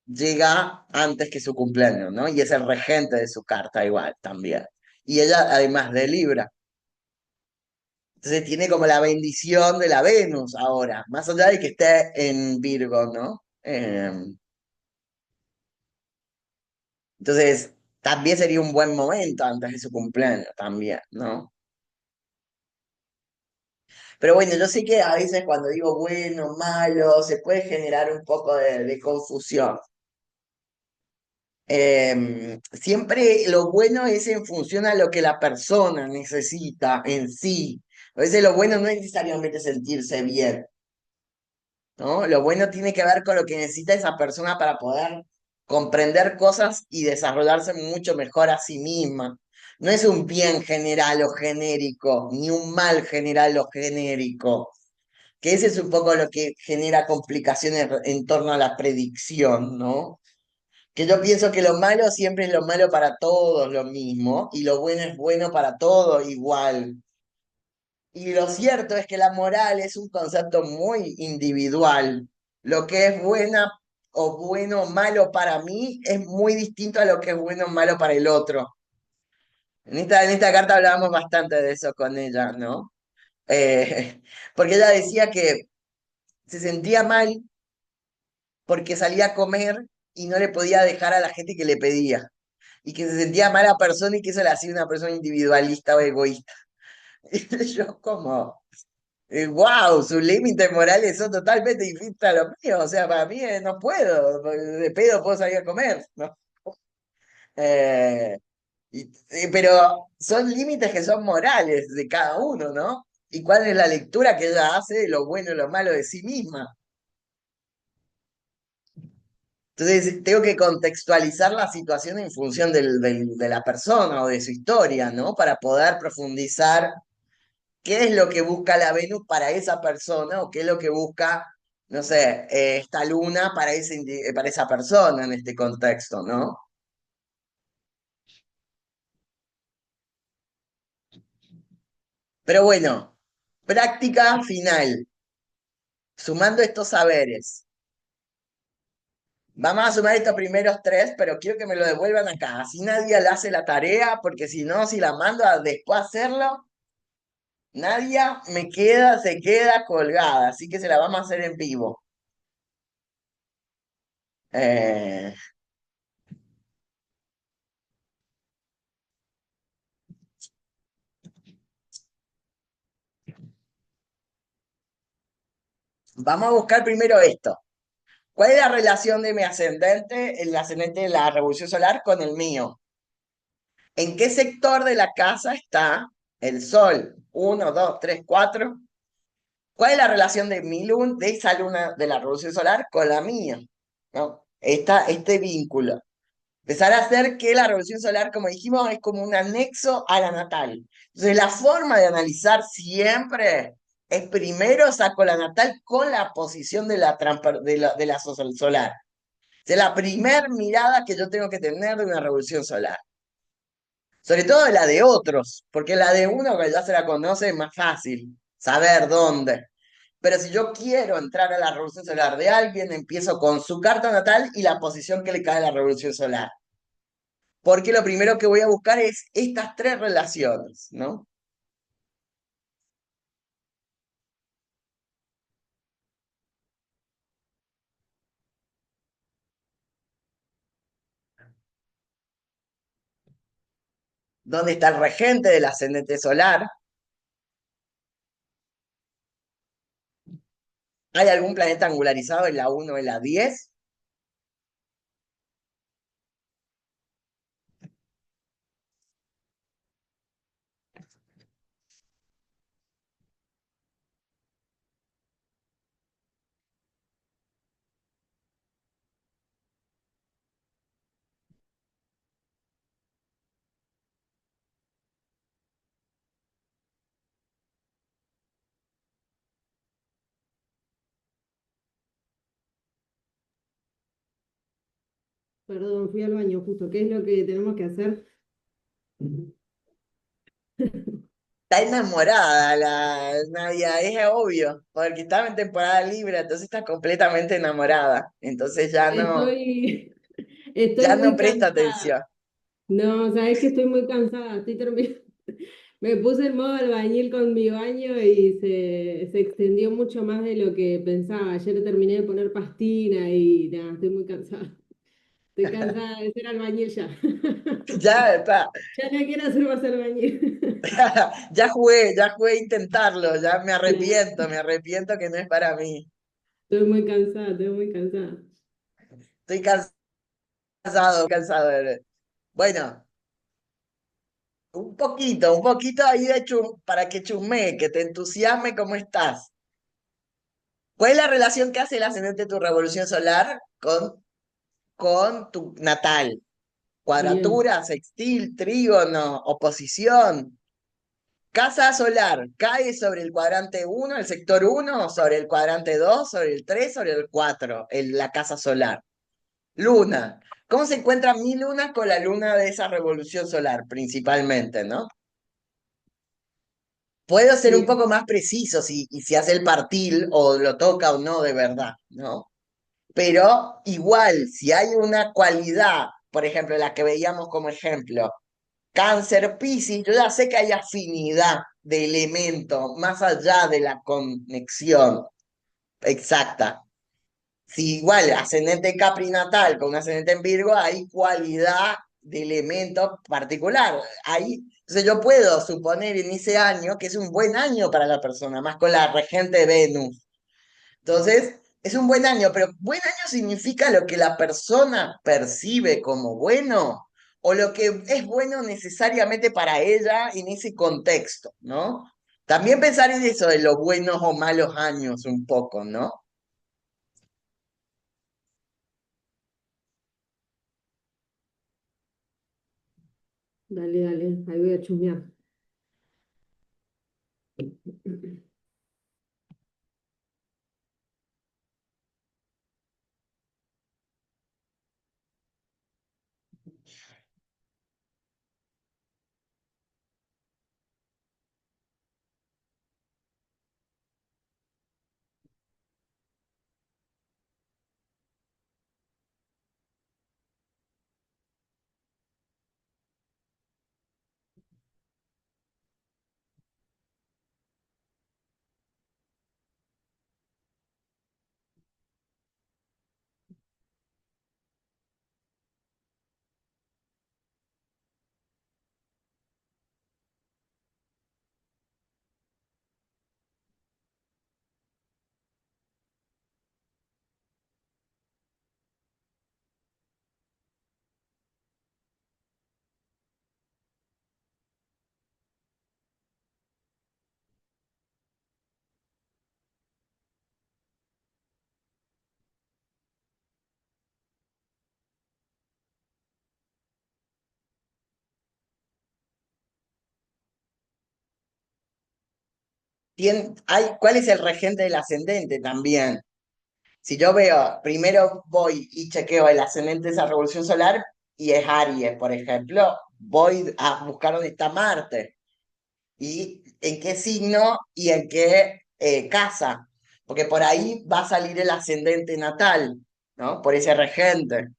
Speaker 1: llega antes que su cumpleaños, ¿no? Y es el regente de su carta igual también. Y ella, además de Libra. Entonces tiene como la bendición de la Venus ahora, más allá de que esté en Virgo, ¿no? Entonces, también sería un buen momento antes de su cumpleaños, también, ¿no? Pero bueno, yo sé que a veces cuando digo bueno, malo, se puede generar un poco de confusión. Siempre lo bueno es en función a lo que la persona necesita en sí. A veces lo bueno no es necesariamente sentirse bien, ¿no? Lo bueno tiene que ver con lo que necesita esa persona para poder comprender cosas y desarrollarse mucho mejor a sí misma. No es un bien general o genérico, ni un mal general o genérico, que ese es un poco lo que genera complicaciones en torno a la predicción, ¿no? Que yo pienso que lo malo siempre es lo malo para todos lo mismo y lo bueno es bueno para todos igual. Y lo cierto es que la moral es un concepto muy individual. Lo que es buena o bueno o malo para mí es muy distinto a lo que es bueno o malo para el otro. En esta carta hablábamos bastante de eso con ella, ¿no? Porque ella decía que se sentía mal porque salía a comer y no le podía dejar a la gente que le pedía. Y que se sentía mala persona y que eso le hacía una persona individualista o egoísta. Y yo como, wow, sus límites morales son totalmente distintos a los míos. O sea, para mí no puedo, de pedo puedo salir a comer, ¿no? Eh, pero son límites que son morales de cada uno, ¿no? ¿Y cuál es la lectura que ella hace de lo bueno y lo malo de sí misma? Entonces, tengo que contextualizar la situación en función de la persona o de su historia, ¿no? Para poder profundizar qué es lo que busca la Venus para esa persona o qué es lo que busca, no sé, esta luna para, para esa persona en este contexto, ¿no? Pero bueno, práctica final, sumando estos saberes. Vamos a sumar estos primeros tres, pero quiero que me lo devuelvan acá. Así nadie le hace la tarea, porque si no, si la mando a después hacerlo, nadie se queda colgada. Así que se la vamos a hacer en vivo. Eh, Vamos a buscar primero esto. ¿Cuál es la relación de mi ascendente, el ascendente de la revolución solar, con el mío? ¿En qué sector de la casa está el Sol? Uno, dos, tres, cuatro. ¿Cuál es la relación de de esa luna de la revolución solar con la mía? ¿No? Este vínculo. Empezar a hacer que la revolución solar, como dijimos, es como un anexo a la natal. Entonces, la forma de analizar siempre es primero saco la natal con la posición de la solar. Es la primera mirada que yo tengo que tener de una revolución solar. Sobre todo la de otros, porque la de uno que ya se la conoce es más fácil saber dónde. Pero si yo quiero entrar a la revolución solar de alguien, empiezo con su carta natal y la posición que le cae a la revolución solar. Porque lo primero que voy a buscar es estas tres relaciones, ¿no? ¿Dónde está el regente del ascendente solar? ¿Hay algún planeta angularizado en la 1 o en la 10?
Speaker 3: Perdón, fui al baño justo. ¿Qué es lo que tenemos que hacer?
Speaker 1: Está enamorada la Nadia, es obvio, porque estaba en temporada libre, entonces está completamente enamorada. Entonces
Speaker 3: Estoy, estoy
Speaker 1: ya no
Speaker 3: muy
Speaker 1: presta
Speaker 3: cansada.
Speaker 1: atención.
Speaker 3: No, sabes que estoy muy cansada, estoy terminando. Me puse en modo albañil con mi baño y se extendió mucho más de lo que pensaba. Ayer terminé de poner pastina y nada, estoy muy cansada. Estoy cansada de ser albañil ya.
Speaker 1: Ya está,
Speaker 3: Ya no quiero ser más albañil.
Speaker 1: ya jugué a intentarlo, ya
Speaker 3: Claro,
Speaker 1: me arrepiento que no es para mí.
Speaker 3: estoy muy cansada, estoy muy cansada.
Speaker 1: Estoy cansado. Bueno, un poquito ahí para que chusme, que te entusiasme cómo estás. ¿Cuál es la relación que hace el ascendente de tu revolución solar con tu natal?
Speaker 3: Bien.
Speaker 1: Cuadratura, sextil, trígono, oposición. Casa solar, ¿cae sobre el cuadrante uno, el sector uno, sobre el cuadrante 2, sobre el 3, sobre el 4, la casa solar? Luna. ¿Cómo se encuentran mi lunas con la luna de esa revolución solar, principalmente, no? Puedo ser un
Speaker 3: Bien.
Speaker 1: poco más preciso y si hace el partil o lo toca o no de verdad, ¿no? Pero igual, si hay una cualidad, por ejemplo, la que veíamos como ejemplo, Cáncer, Piscis, yo ya sé que hay afinidad de elementos más allá de la conexión exacta. Si igual ascendente Capri natal con un ascendente en Virgo, hay cualidad de elemento particular. Entonces yo puedo suponer en ese año que es un buen año para la persona, más con la regente Venus. Entonces, es un buen año, pero buen año significa lo que la persona percibe como bueno o lo que es bueno necesariamente para ella en ese contexto, ¿no? También pensar en eso de los buenos o malos años un poco, ¿no?
Speaker 3: Dale, dale, ahí voy a chusmear.
Speaker 1: ¿Cuál es el regente del ascendente también? Si yo veo, primero voy y chequeo el ascendente de esa revolución solar y es Aries, por ejemplo, voy a buscar dónde está Marte y en qué signo y en qué casa, porque por ahí va a salir el ascendente natal, ¿no? Por ese regente.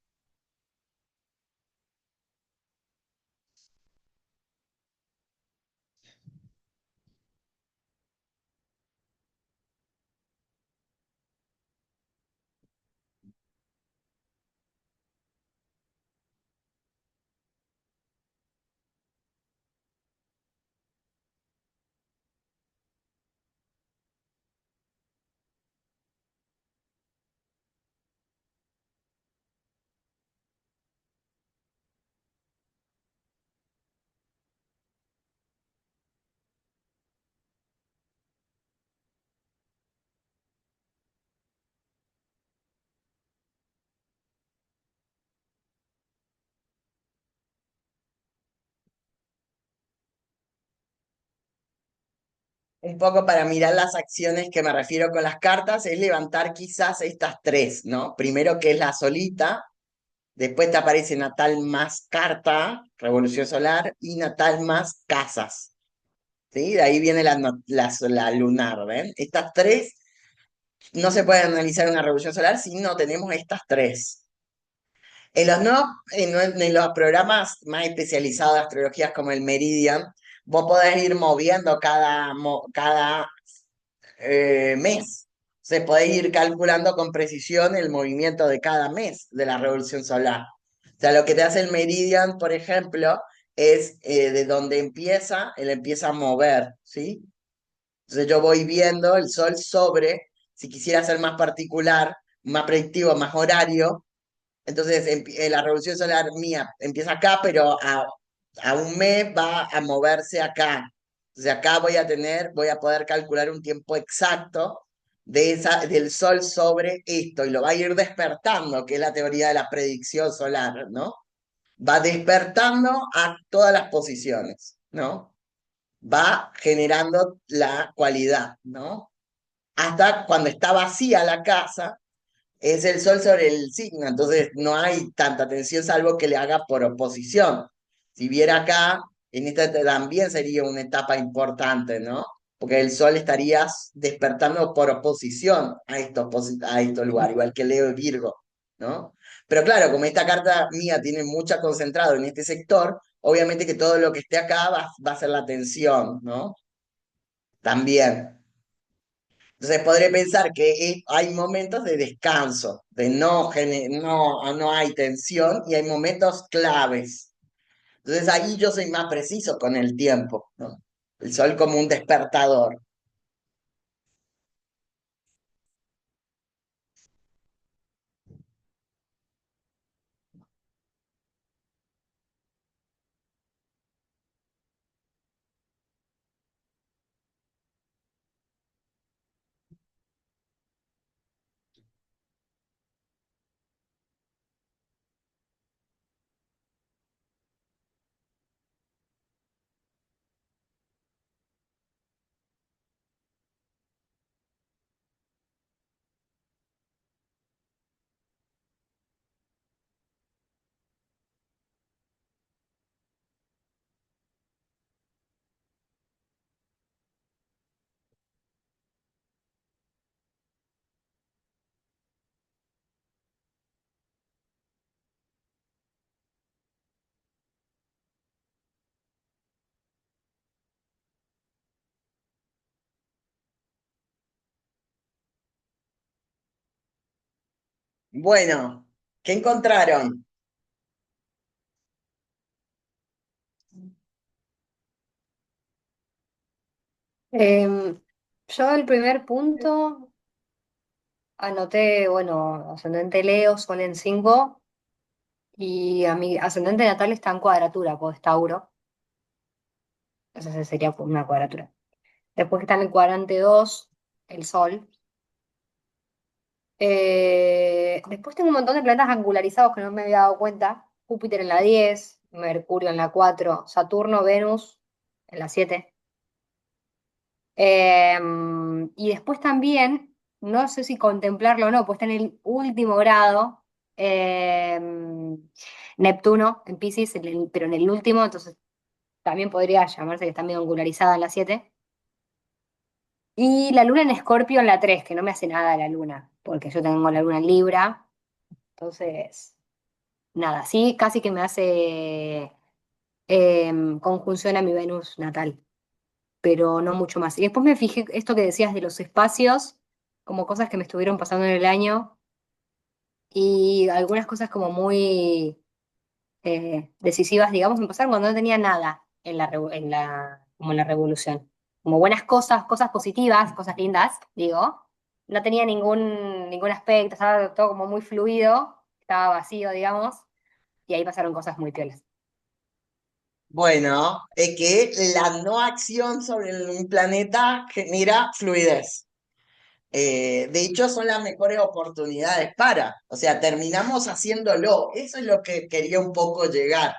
Speaker 1: Un poco para mirar las acciones que me refiero con las cartas, es levantar quizás estas tres, ¿no? Primero que es la solita, después te aparece natal más carta, revolución solar, y natal más casas. ¿sí? De ahí viene la lunar, ¿ven? Estas tres no se puede analizar una revolución solar si no tenemos estas tres. En los, no, en los programas más especializados de astrologías como el Meridian, vos podés ir moviendo cada mes. Se puede ir calculando con precisión el movimiento de cada mes de la revolución solar. O sea, lo que te hace el Meridian, por ejemplo, es de donde empieza, él empieza a mover, ¿sí? Entonces yo voy viendo el Sol sobre, si quisiera ser más particular, más predictivo, más horario, entonces la revolución solar mía empieza acá, pero a un mes va a moverse acá. Entonces acá voy a poder calcular un tiempo exacto del Sol sobre esto, y lo va a ir despertando, que es la teoría de la predicción solar, ¿no? Va despertando a todas las posiciones, ¿no? Va generando la cualidad, ¿no? Hasta cuando está vacía la casa, es el Sol sobre el signo, entonces no hay tanta tensión salvo que le haga por oposición. Si viera acá, en esta también sería una etapa importante, ¿no? Porque el Sol estaría despertando por oposición a estos lugares, igual que Leo y Virgo, ¿no? Pero claro, como esta carta mía tiene mucha concentrado en este sector, obviamente que todo lo que esté acá va a ser la tensión, ¿no? También. Entonces podré pensar que hay momentos de descanso, de no hay tensión y hay momentos claves. Entonces ahí yo soy más preciso con el tiempo, ¿no? El sol como un despertador. Bueno, ¿qué encontraron?
Speaker 2: Em, yo el primer punto anoté, bueno, ascendente Leo, Sol en 5 y a mi ascendente natal está en cuadratura, pues es Tauro, esa sería una cuadratura. Después está en el cuadrante 2 el Sol. Después tengo un montón de planetas angularizados que no me había dado cuenta. Júpiter en la 10, Mercurio en la 4, Saturno, Venus en la 7. Y después también, no sé si contemplarlo o no, pues está en el último grado, Neptuno en Pisces, pero en el último, entonces también podría llamarse que está medio angularizada en la 7. Y la luna en Escorpio en la 3 que no me hace nada la luna, porque yo tengo la luna en Libra, entonces, nada, sí, casi que me hace conjunción a mi Venus natal, pero no mucho más. Y después me fijé esto que decías de los espacios, como cosas que me estuvieron pasando en el año, y algunas cosas como muy decisivas, digamos, me pasaron cuando no tenía nada como en la revolución. Como buenas cosas, cosas positivas, cosas lindas, digo. No tenía ningún aspecto, estaba todo como muy fluido, estaba vacío, digamos, y ahí pasaron cosas muy piolas.
Speaker 1: Bueno, es que la no acción sobre un planeta genera fluidez. De hecho, son las mejores oportunidades o sea, terminamos haciéndolo. Eso es lo que quería un poco llegar.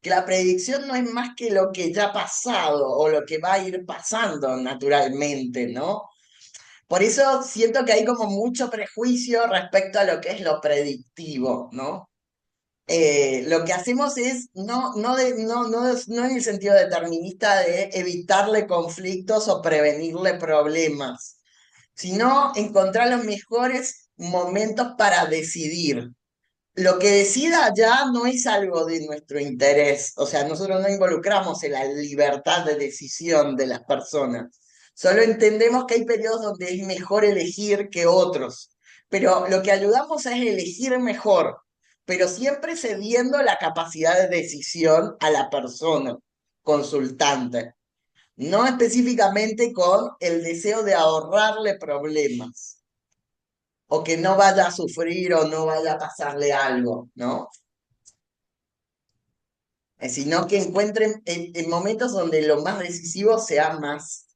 Speaker 1: Que la predicción no es más que lo que ya ha pasado o lo que va a ir pasando naturalmente, ¿no? Por eso siento que hay como mucho prejuicio respecto a lo que es lo predictivo, ¿no? lo que hacemos es, no en el sentido determinista de evitarle conflictos o prevenirle problemas, sino encontrar los mejores momentos para decidir. Lo que decida ya no es algo de nuestro interés, o sea, nosotros no involucramos en la libertad de decisión de las personas, solo entendemos que hay periodos donde es mejor elegir que otros, pero lo que ayudamos es elegir mejor, pero siempre cediendo la capacidad de decisión a la persona consultante, no específicamente con el deseo de ahorrarle problemas o que no vaya a sufrir o no vaya a pasarle algo, ¿no? Sino que encuentren en momentos donde lo más decisivo sea más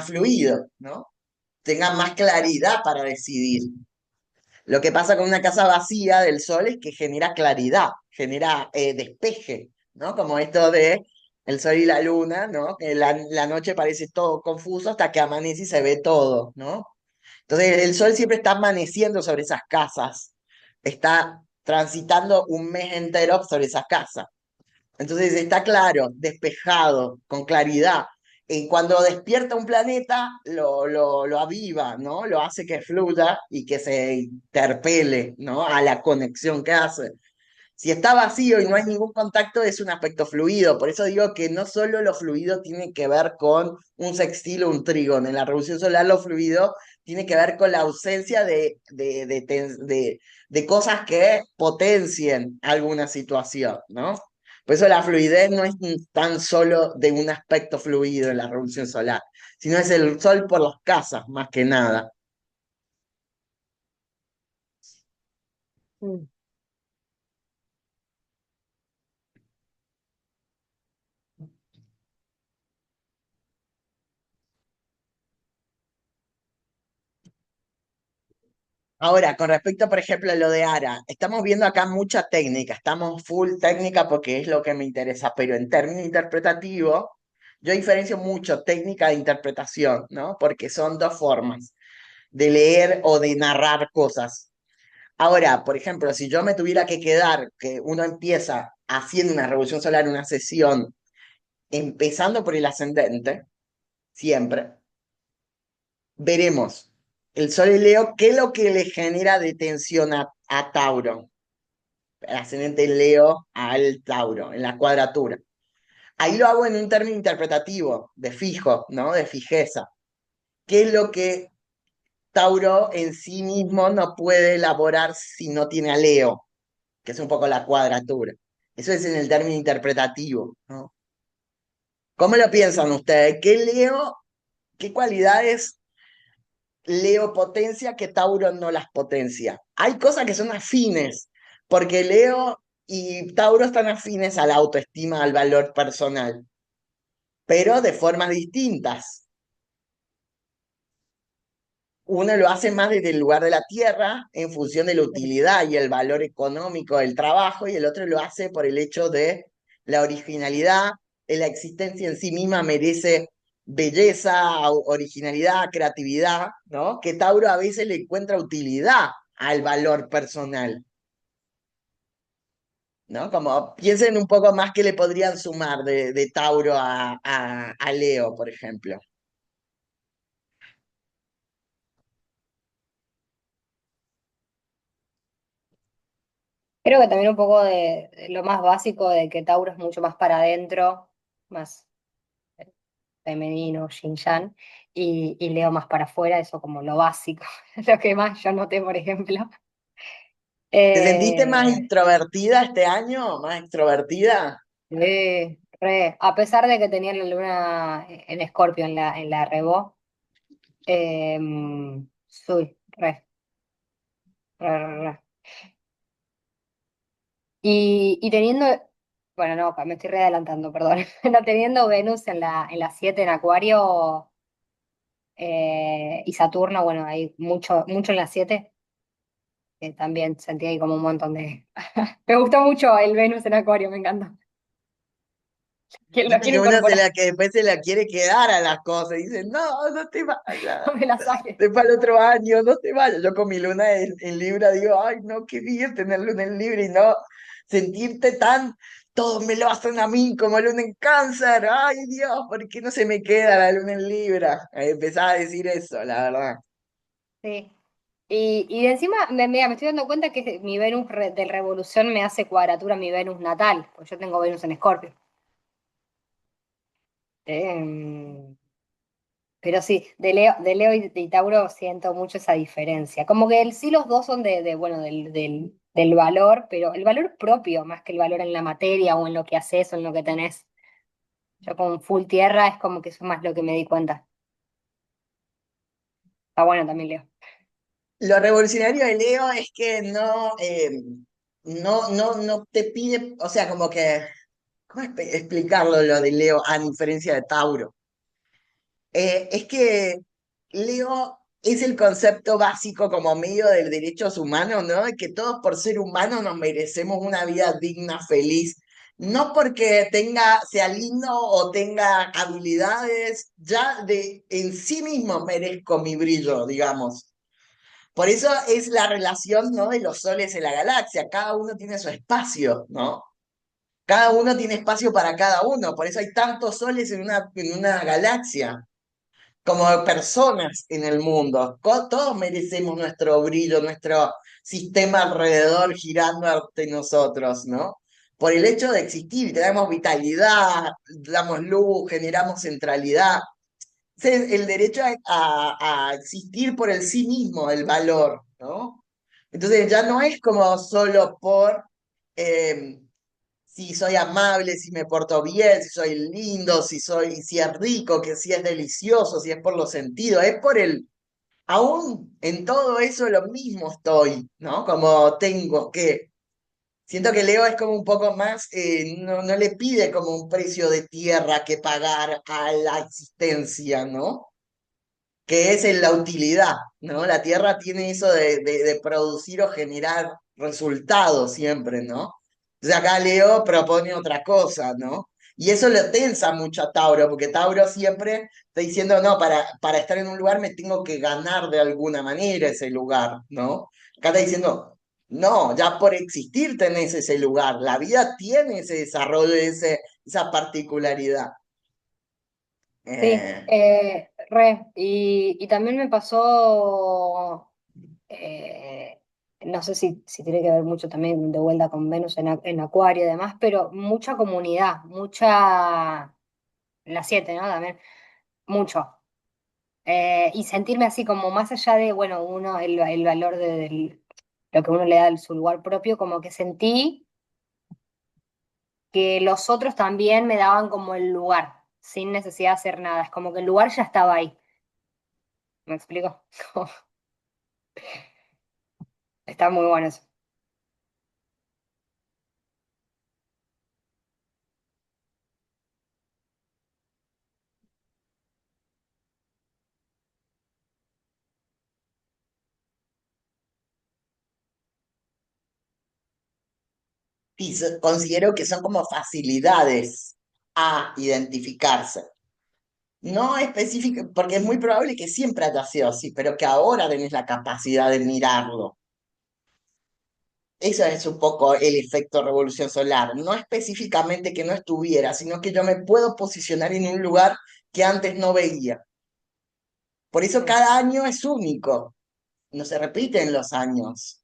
Speaker 1: fluido, ¿no? Tengan más claridad para decidir. Lo que pasa con una casa vacía del sol es que genera claridad, genera despeje, ¿no? Como esto de el sol y la luna, ¿no? Que la noche parece todo confuso hasta que amanece y se ve todo, ¿no? Entonces el sol siempre está amaneciendo sobre esas casas, está transitando un mes entero sobre esas casas. Entonces está claro, despejado, con claridad. Y cuando despierta un planeta, lo aviva, ¿no? Lo hace que fluya y que se interpele, ¿no? A la conexión que hace. Si está vacío y no hay ningún contacto, es un aspecto fluido. Por eso digo que no solo lo fluido tiene que ver con un sextil o un trígono. En la revolución solar lo fluido tiene que ver con la ausencia de cosas que potencien alguna situación, ¿no? Por eso la fluidez no es tan solo de un aspecto fluido en la revolución solar, sino es el sol por las casas, más que nada.
Speaker 2: Mm.
Speaker 1: Ahora, con respecto, por ejemplo, a lo de Ara, estamos viendo acá mucha técnica, estamos full técnica porque es lo que me interesa, pero en términos interpretativos, yo diferencio mucho técnica de interpretación, ¿no? Porque son dos formas de leer o de narrar cosas. Ahora, por ejemplo, si yo me tuviera que quedar, que uno empieza haciendo una revolución solar, una sesión, empezando por el ascendente, siempre, veremos el Sol y Leo, qué es lo que le genera de tensión a Tauro, el ascendente Leo al Tauro, en la cuadratura. Ahí lo hago en un término interpretativo, de fijo, ¿no? De fijeza. ¿Qué es lo que Tauro en sí mismo no puede elaborar si no tiene a Leo? Que es un poco la cuadratura. Eso es en el término interpretativo, ¿no? ¿Cómo lo piensan ustedes? ¿Qué Leo, qué cualidades Leo potencia que Tauro no las potencia? Hay cosas que son afines, porque Leo y Tauro están afines a la autoestima, al valor personal, pero de formas distintas. Uno lo hace más desde el lugar de la tierra, en función de la utilidad y el valor económico del trabajo, y el otro lo hace por el hecho de la originalidad, la existencia en sí misma merece belleza, originalidad, creatividad, ¿no? Que Tauro a veces le encuentra utilidad al valor personal, ¿no? Como piensen un poco más que le podrían sumar de Tauro a Leo, por ejemplo.
Speaker 2: Creo que también un poco de lo más básico de que Tauro es mucho más para adentro, más femenino, yin yang, y Leo más para afuera, eso como lo básico, lo que más yo noté, por ejemplo.
Speaker 1: ¿Te sentiste más
Speaker 2: Eh,
Speaker 1: introvertida este año? ¿Más extrovertida?
Speaker 2: a pesar de que tenía la luna en Escorpio en la Rebó, eh, soy re. Y teniendo, bueno, no, me estoy re adelantando, perdón, no teniendo Venus en la 7 en Acuario y Saturno, bueno, hay mucho en la 7 que también sentí ahí como un montón de... Me gustó mucho el Venus en Acuario, me encanta. Que lo
Speaker 1: Viste
Speaker 2: quiero
Speaker 1: que uno
Speaker 2: incorporar,
Speaker 1: que después se la quiere quedar a las cosas. Y dice, no, no te vayas.
Speaker 2: no me la saque.
Speaker 1: Después el otro año, no te vayas. Yo con mi luna en Libra digo, ay, no, qué bien tener luna en Libra y no sentirte tan, todos me lo hacen a mí como luna en Cáncer. Ay, Dios, ¿por qué no se me queda la luna en Libra? Empezaba a decir eso, la verdad.
Speaker 2: Sí. Y de encima, mira, me estoy dando cuenta que mi Venus de Revolución me hace cuadratura a mi Venus natal, porque yo tengo Venus en Escorpio. Em, pero sí, de Leo y Tauro siento mucho esa diferencia. Como que sí los dos son bueno, del valor, pero el valor propio, más que el valor en la materia o en lo que haces o en lo que tenés. Yo con full tierra es como que eso es más lo que me di cuenta. Está bueno también, Leo.
Speaker 1: Lo revolucionario de Leo es que no te pide, o sea, como que, ¿cómo explicarlo lo de Leo a diferencia de Tauro? Es que Leo es el concepto básico como medio de derechos humanos, ¿no? De que todos por ser humanos nos merecemos una vida digna, feliz. No porque sea lindo o tenga habilidades, ya de en sí mismo merezco mi brillo, digamos. Por eso es la relación, ¿no? De los soles en la galaxia. Cada uno tiene su espacio, ¿no? Cada uno tiene espacio para cada uno. Por eso hay tantos soles en una galaxia como personas en el mundo. Todos merecemos nuestro brillo, nuestro sistema alrededor girando ante nosotros, ¿no? Por el hecho de existir, tenemos vitalidad, damos luz, generamos centralidad. Ese es el derecho a existir por el sí mismo, el valor, ¿no? Entonces ya no es como solo por eh, si soy amable, si me porto bien, si soy lindo, si es rico, que si es delicioso, si es por los sentidos, es por aún en todo eso lo mismo estoy, ¿no? Como tengo que, siento que Leo es como un poco más, no le pide como un precio de tierra que pagar a la existencia, ¿no? Que es en la utilidad, ¿no? La tierra tiene eso de producir o generar resultados siempre, ¿no? Entonces acá Leo propone otra cosa, ¿no? Y eso lo tensa mucho a Tauro, porque Tauro siempre está diciendo, no, para estar en un lugar me tengo que ganar de alguna manera ese lugar, ¿no? Acá está diciendo, no, ya por existir tenés ese lugar, la vida tiene ese desarrollo, esa particularidad.
Speaker 2: Sí,
Speaker 1: Eh,
Speaker 2: y también me pasó, no sé si tiene que ver mucho también de vuelta con Venus en Acuario y demás, pero mucha comunidad, las 7, ¿no? También, mucho. Y sentirme así como más allá de, bueno, el valor lo que uno le da en su lugar propio, como que sentí que los otros también me daban como el lugar, sin necesidad de hacer nada. Es como que el lugar ya estaba ahí. ¿Me explico? Está muy bueno eso.
Speaker 1: y considero que son como facilidades a identificarse. No específico, porque es muy probable que siempre haya sido así, pero que ahora tenés la capacidad de mirarlo. Eso es un poco el efecto revolución solar. No específicamente que no estuviera, sino que yo me puedo posicionar en un lugar que antes no veía. Por eso
Speaker 2: Mm.
Speaker 1: cada año es único. No se repiten los años.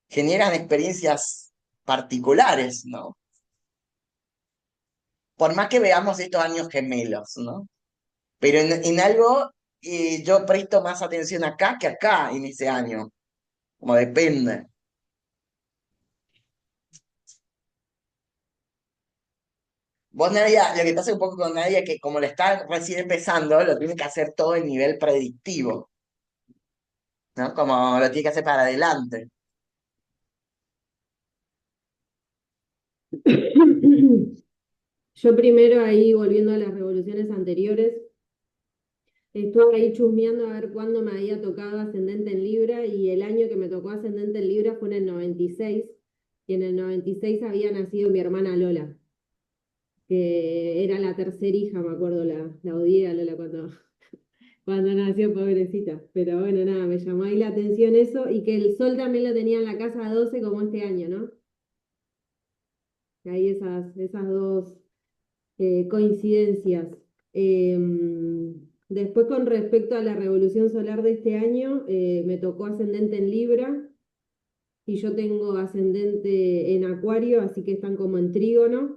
Speaker 1: Generan experiencias particulares, ¿no? Por más que veamos estos años gemelos, ¿no? Pero en algo yo presto más atención acá que acá en ese año, como depende. Vos, Nadia, lo que pasa un poco con Nadia es que como le está recién empezando, lo tiene que hacer todo en nivel predictivo, ¿no? Como lo tiene que hacer para adelante.
Speaker 3: Yo primero ahí, volviendo a las revoluciones anteriores, estuve ahí chusmeando a ver cuándo me había tocado ascendente en Libra y el año que me tocó ascendente en Libra fue en el 96 y en el 96 había nacido mi hermana Lola. que era la tercera hija, me acuerdo, la odié a Lola cuando nació, pobrecita. Pero bueno, nada, me llamó ahí la atención eso y que el sol también lo tenía en la casa 12 como este año, ¿no? Hay esas dos coincidencias. Después, con respecto a la revolución solar de este año, me tocó ascendente en Libra y yo tengo ascendente en Acuario, así que están como en trígono.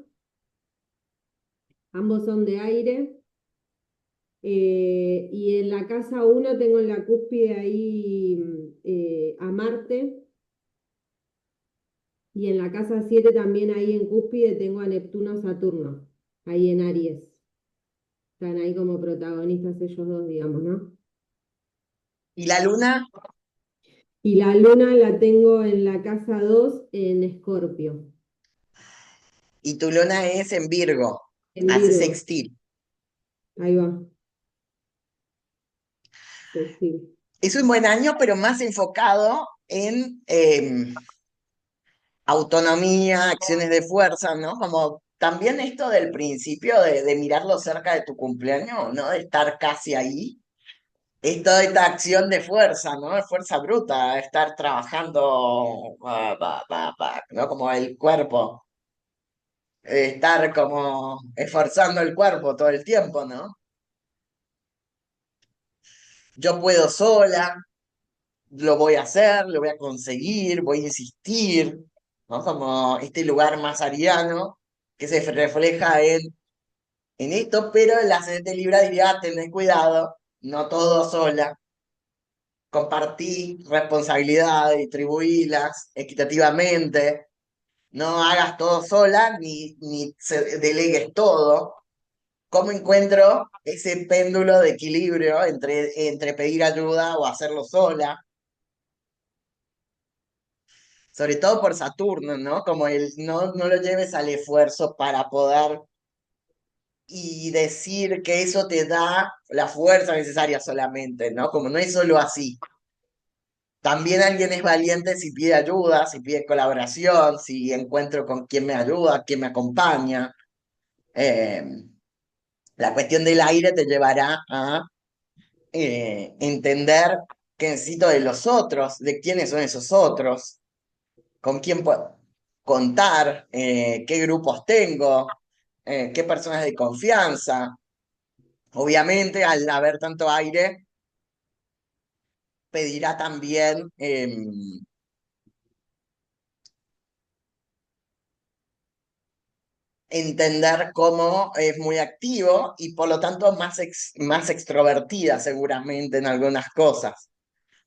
Speaker 3: Ambos son de aire. Y en la casa 1 tengo en la cúspide ahí a Marte. Y en la casa 7 también ahí en cúspide tengo a Neptuno, Saturno, ahí en Aries. Están ahí como protagonistas ellos dos, digamos, ¿no?
Speaker 1: ¿Y la luna?
Speaker 3: Y la luna la tengo en la casa 2 en Escorpio,
Speaker 1: Y tu luna es en Virgo,
Speaker 3: en
Speaker 1: hace
Speaker 3: Virgo.
Speaker 1: sextil.
Speaker 3: Ahí va. Sí, sí.
Speaker 1: Es un buen año, pero más enfocado en autonomía, acciones de fuerza, ¿no? Como también esto del principio de mirarlo cerca de tu cumpleaños, ¿no? De estar casi ahí. Es toda esta acción de fuerza, ¿no? De fuerza bruta, estar trabajando, ¿no? Como el cuerpo, estar como esforzando el cuerpo todo el tiempo, ¿no? Yo puedo sola, lo voy a hacer, lo voy a conseguir, voy a insistir, ¿no? Como este lugar más ariano que se refleja en esto, pero el ascendente Libra diría, tener cuidado, no todo sola, compartí responsabilidades, distribuílas equitativamente, no hagas todo sola ni delegues todo. ¿Cómo encuentro ese péndulo de equilibrio entre pedir ayuda o hacerlo sola? Sobre todo por Saturno, ¿no? Como el no lo lleves al esfuerzo para poder y decir que eso te da la fuerza necesaria solamente, ¿no? Como no es solo así. También alguien es valiente si pide ayuda, si pide colaboración, si encuentro con quién me ayuda, quién me acompaña. Eh, la cuestión del aire te llevará a entender qué necesito de los otros, de quiénes son esos otros, con quién puedo contar, qué grupos tengo, qué personas de confianza. Obviamente, al haber tanto aire, pedirá también entender cómo es muy activo y por lo tanto más extrovertida seguramente en algunas cosas.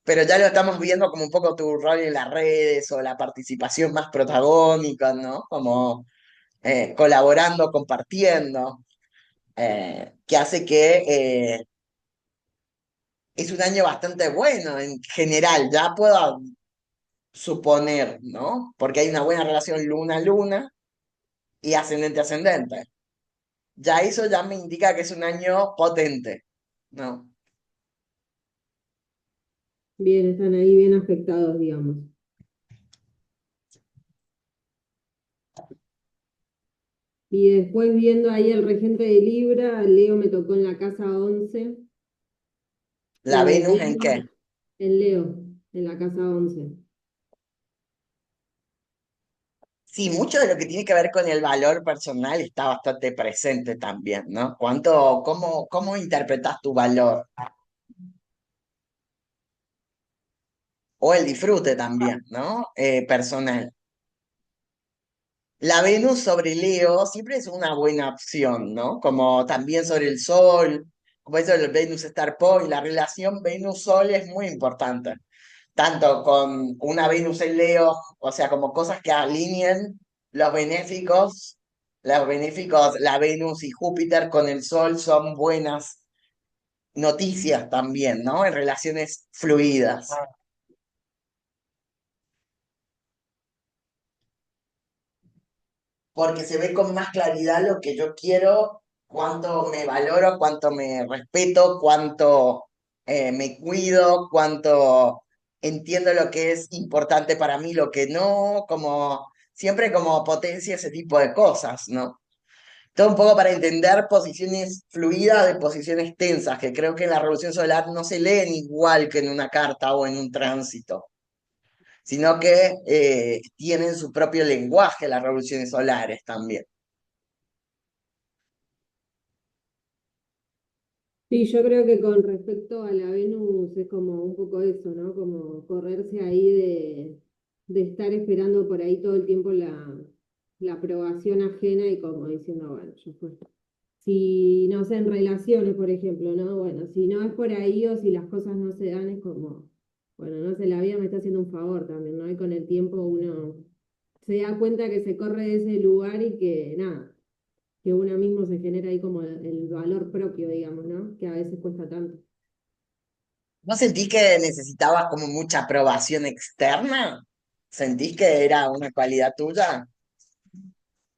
Speaker 1: Pero ya lo estamos viendo como un poco tu rol en las redes o la participación más protagónica, ¿no? Como colaborando, compartiendo, que hace que es un año bastante bueno en general, ya puedo suponer, ¿no? Porque hay una buena relación luna-luna y ascendente-ascendente. Ya eso ya me indica que es un año potente, ¿no?
Speaker 3: Bien, están ahí bien afectados, digamos. Y después viendo ahí el regente de Libra, Leo me tocó en la casa 11.
Speaker 1: ¿La Venus en qué?
Speaker 3: Venus en Leo, en la casa 11.
Speaker 1: Sí, mucho de lo que tiene que ver con el valor personal está bastante presente también, ¿no? ¿Cómo interpretas tu valor? O el disfrute también, ¿no? Personal. La Venus sobre Leo siempre es una buena opción, ¿no? Como también sobre el Sol, como eso del Venus Star Point, la relación Venus-Sol es muy importante, tanto con una Venus en Leo, o sea, como cosas que alineen los benéficos, la Venus y Júpiter con el Sol son buenas noticias también, ¿no? En relaciones fluidas. Porque se ve con más claridad lo que yo quiero, cuánto me valoro, cuánto me respeto, cuánto me cuido, cuánto entiendo lo que es importante para mí, lo que no, como siempre como potencia ese tipo de cosas, ¿no? Todo un poco para entender posiciones fluidas de posiciones tensas, que creo que en la revolución solar no se leen igual que en una carta o en un tránsito, sino que tienen su propio lenguaje las revoluciones solares también.
Speaker 3: Sí, yo creo que con respecto a la Venus es como un poco eso, ¿no? Como correrse ahí de estar esperando por ahí todo el tiempo la aprobación ajena y como diciendo, bueno, ya fue. Si, no sé, en relaciones, por ejemplo, ¿no? Bueno, si no es por ahí o si las cosas no se dan, es como, bueno, no sé, la vida me está haciendo un favor también, ¿no? Y con el tiempo uno se da cuenta que se corre de ese lugar y que nada, que uno mismo se genera ahí como el valor propio, digamos, ¿no? Que a veces cuesta tanto.
Speaker 1: ¿No sentís que necesitabas como mucha aprobación externa? ¿Sentís que era una cualidad tuya?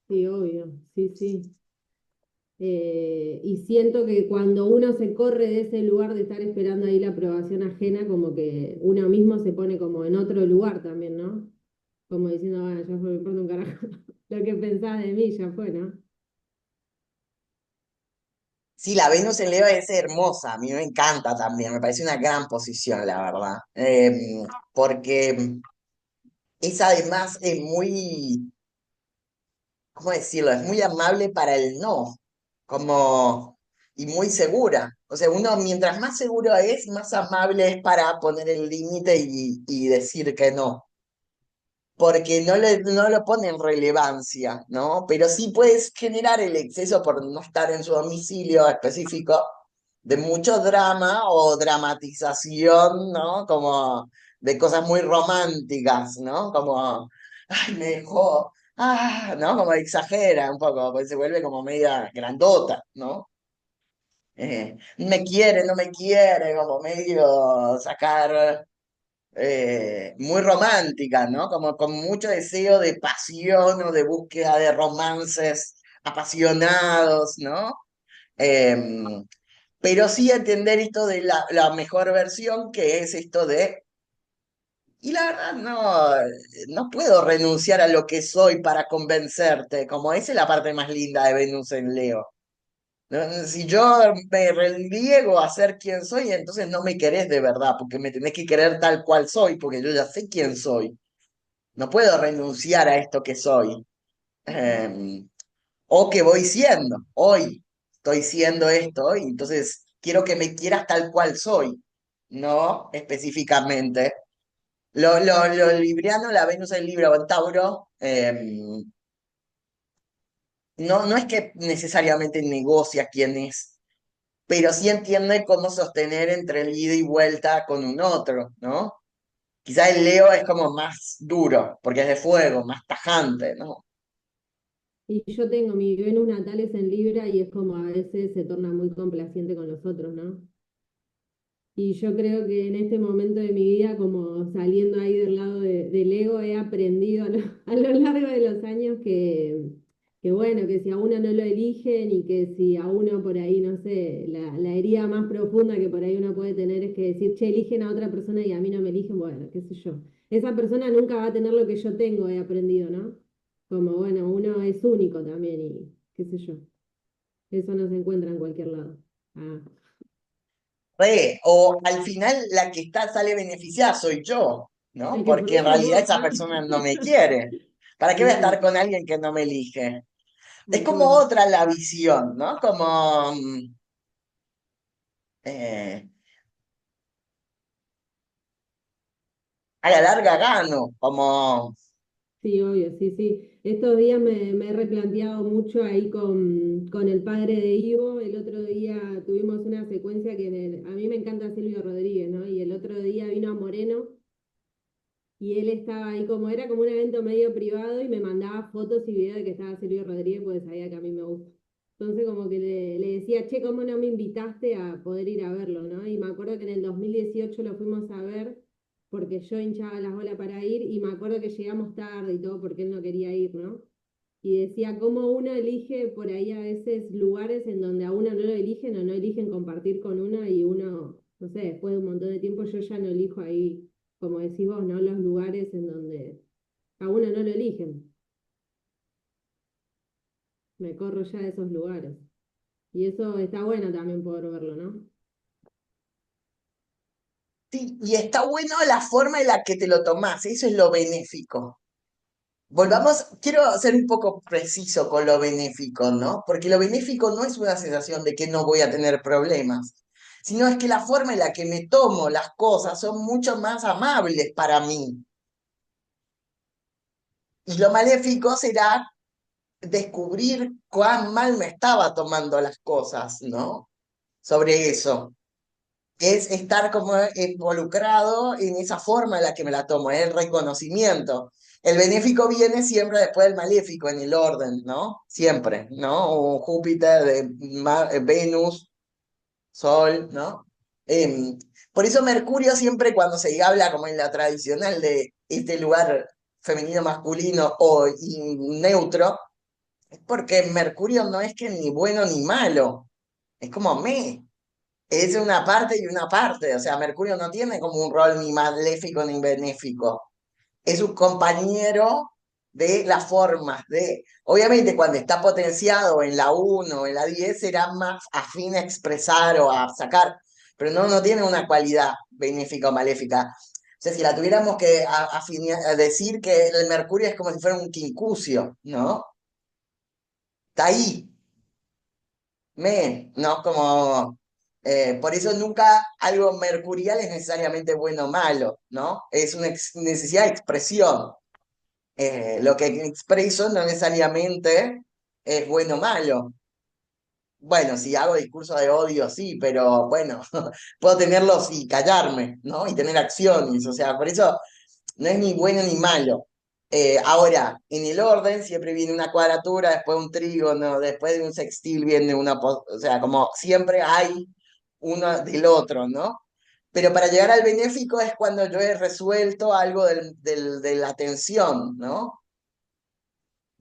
Speaker 3: Sí, obvio, sí, sí. Y siento que cuando uno se corre de ese lugar de estar esperando ahí la aprobación ajena, como que uno mismo se pone como en otro lugar también, ¿no? Como diciendo, bueno, ya fue, me importa un carajo. Lo que pensás de mí ya fue, ¿no?
Speaker 1: Sí, la Venus en Leo es hermosa, a mí me encanta también, me parece una gran posición, la verdad. Porque es además muy, ¿cómo decirlo? Es muy amable para el no, como, y muy segura. O sea, uno mientras más seguro es, más amable es para poner el límite y decir que no. Porque no lo pone en relevancia, ¿no? Pero sí puedes generar el exceso por no estar en su domicilio específico de mucho drama o dramatización, ¿no? Como de cosas muy románticas, ¿no? Como, ay, me dejó, ¿no? Como exagera un poco, pues se vuelve como media grandota, ¿no? Me quiere, no me quiere, como medio sacar muy romántica, ¿no? Como con mucho deseo de pasión o de búsqueda de romances apasionados, ¿no? Em, pero sí entender esto de la mejor versión, que es esto de, y la verdad no puedo renunciar a lo que soy para convencerte, como esa es la parte más linda de Venus en Leo. ¿No? Si yo me reliego a ser quien soy, entonces no me querés de verdad, porque me tenés que querer tal cual soy, porque yo ya sé quién soy. No puedo renunciar a esto que soy. Eh, o que voy siendo. Hoy estoy siendo esto, y entonces quiero que me quieras tal cual soy, no específicamente. Lo libriano, la Venus en Libra o en Tauro, no es que necesariamente negocia quién es, pero sí entiende cómo sostener entre el ida y vuelta con un otro, ¿no? Quizá el Leo es como más duro, porque es de fuego, más tajante, ¿no?
Speaker 3: Y yo tengo mi Venus natal es en Libra y es como a veces se torna muy complaciente con los otros, ¿no? Y yo creo que en este momento de mi vida, como saliendo ahí del lado del ego, he aprendido a lo largo de los años que bueno, que si a uno no lo eligen y que si a uno por ahí, no sé, la herida más profunda que por ahí uno puede tener es que decir, che, eligen a otra persona y a mí no me eligen, bueno, qué sé yo. Esa persona nunca va a tener lo que yo tengo, he aprendido, ¿no? Como, bueno, uno es único también y qué sé yo. Eso no se encuentra en cualquier lado. Ah.
Speaker 1: O al final la que está sale beneficiada soy yo, ¿no?
Speaker 3: Es que por
Speaker 1: Porque en
Speaker 3: eso
Speaker 1: realidad
Speaker 3: vos,
Speaker 1: esa persona no me quiere. ¿Para qué voy a estar
Speaker 3: claro,
Speaker 1: con alguien que no me elige? Es como
Speaker 3: mejor.
Speaker 1: otra la visión, ¿no? Como eh, a la larga gano, como
Speaker 3: Sí, obvio, sí, sí. Estos días me he replanteado mucho ahí con el padre de Ivo. El otro día tuvimos una secuencia que a mí me encanta Silvio Rodríguez, ¿no? Y el otro día vino a Moreno y él estaba ahí como, era como un evento medio privado y me mandaba fotos y videos de que estaba Silvio Rodríguez porque sabía que a mí me gusta. Entonces como que le decía, che, ¿cómo no me invitaste a poder ir a verlo, ¿no? Y me acuerdo que en el 2018 lo fuimos a ver porque yo hinchaba las bolas para ir y me acuerdo que llegamos tarde y todo porque él no quería ir, ¿no? Y decía, cómo uno elige por ahí a veces lugares en donde a uno no lo eligen o no eligen compartir con uno y uno, no sé, después de un montón de tiempo yo ya no elijo ahí, como decís vos, ¿no? Los lugares en donde a uno no lo eligen. me corro ya de esos lugares. Y eso está bueno también poder verlo, ¿no?
Speaker 1: Sí, y está bueno la forma en la que te lo tomás, eso es lo benéfico. Volvamos, quiero ser un poco preciso con lo benéfico, ¿no? Porque lo benéfico no es una sensación de que no voy a tener problemas, sino es que la forma en la que me tomo las cosas son mucho más amables para mí. Y lo maléfico será descubrir cuán mal me estaba tomando las cosas, ¿no? Sobre eso. Es estar como involucrado en esa forma en la que me la tomo, es el reconocimiento. El benéfico viene siempre después del maléfico, en el orden, ¿no? Siempre, ¿no? O Júpiter, Venus, Sol, ¿no? Em, por eso Mercurio siempre cuando se habla como en la tradicional de este lugar femenino masculino o neutro, es porque Mercurio no es que ni bueno ni malo, es como es una parte y una parte, o sea, Mercurio no tiene como un rol ni maléfico ni benéfico, es un compañero de las formas, obviamente cuando está potenciado en la uno o en la 10 será más afín a expresar o a sacar, pero no tiene una cualidad benéfica o maléfica. O sea, si la tuviéramos que a decir que el Mercurio es como si fuera un quincucio, ¿no? Está ahí, ¿no? Como, por eso nunca algo mercurial es necesariamente bueno o malo, ¿no? Es una necesidad de expresión. Lo que expreso no necesariamente es bueno o malo. Bueno, si hago discurso de odio, sí, pero bueno, puedo tenerlos y callarme, ¿no? Y tener acciones, o sea, por eso no es ni bueno ni malo. Ahora, en el orden siempre viene una cuadratura, después un trígono, después de un sextil viene o sea, como siempre hay uno del otro, ¿no? Pero para llegar al benéfico es cuando yo he resuelto algo de la tensión, ¿no?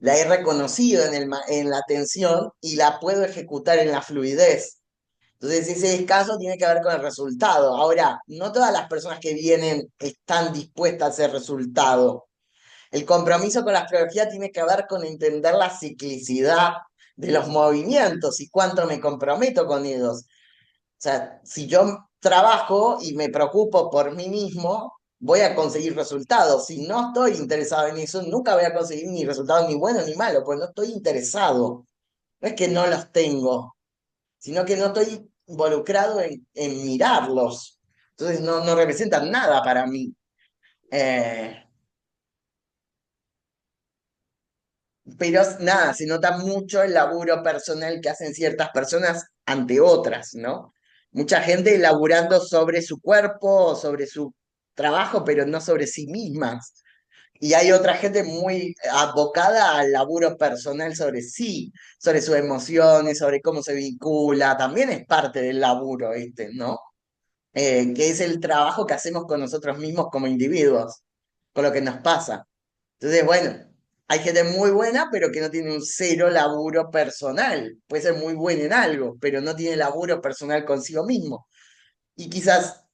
Speaker 1: La he reconocido en la tensión y la puedo ejecutar en la fluidez. Entonces, ese descanso tiene que ver con el resultado. Ahora, no todas las personas que vienen están dispuestas a ese resultado. El compromiso con la astrología tiene que ver con entender la ciclicidad de los movimientos y cuánto me comprometo con ellos. O sea, si yo trabajo y me preocupo por mí mismo, voy a conseguir resultados. Si no estoy interesado en eso, nunca voy a conseguir ni resultados ni buenos ni malos, pues no estoy interesado. No es que no los tengo, sino que no estoy involucrado en mirarlos. Entonces no representan nada para mí. Eh, pero nada, se nota mucho el laburo personal que hacen ciertas personas ante otras, ¿no? Mucha gente laburando sobre su cuerpo, sobre su trabajo, pero no sobre sí mismas. Y hay otra gente muy abocada al laburo personal sobre sí, sobre sus emociones, sobre cómo se vincula. También es parte del laburo este, ¿no? Que es el trabajo que hacemos con nosotros mismos como individuos, con lo que nos pasa. Entonces, bueno, hay gente muy buena, pero que no tiene un cero laburo personal. Puede ser muy buena en algo, pero no tiene laburo personal consigo mismo. Y quizás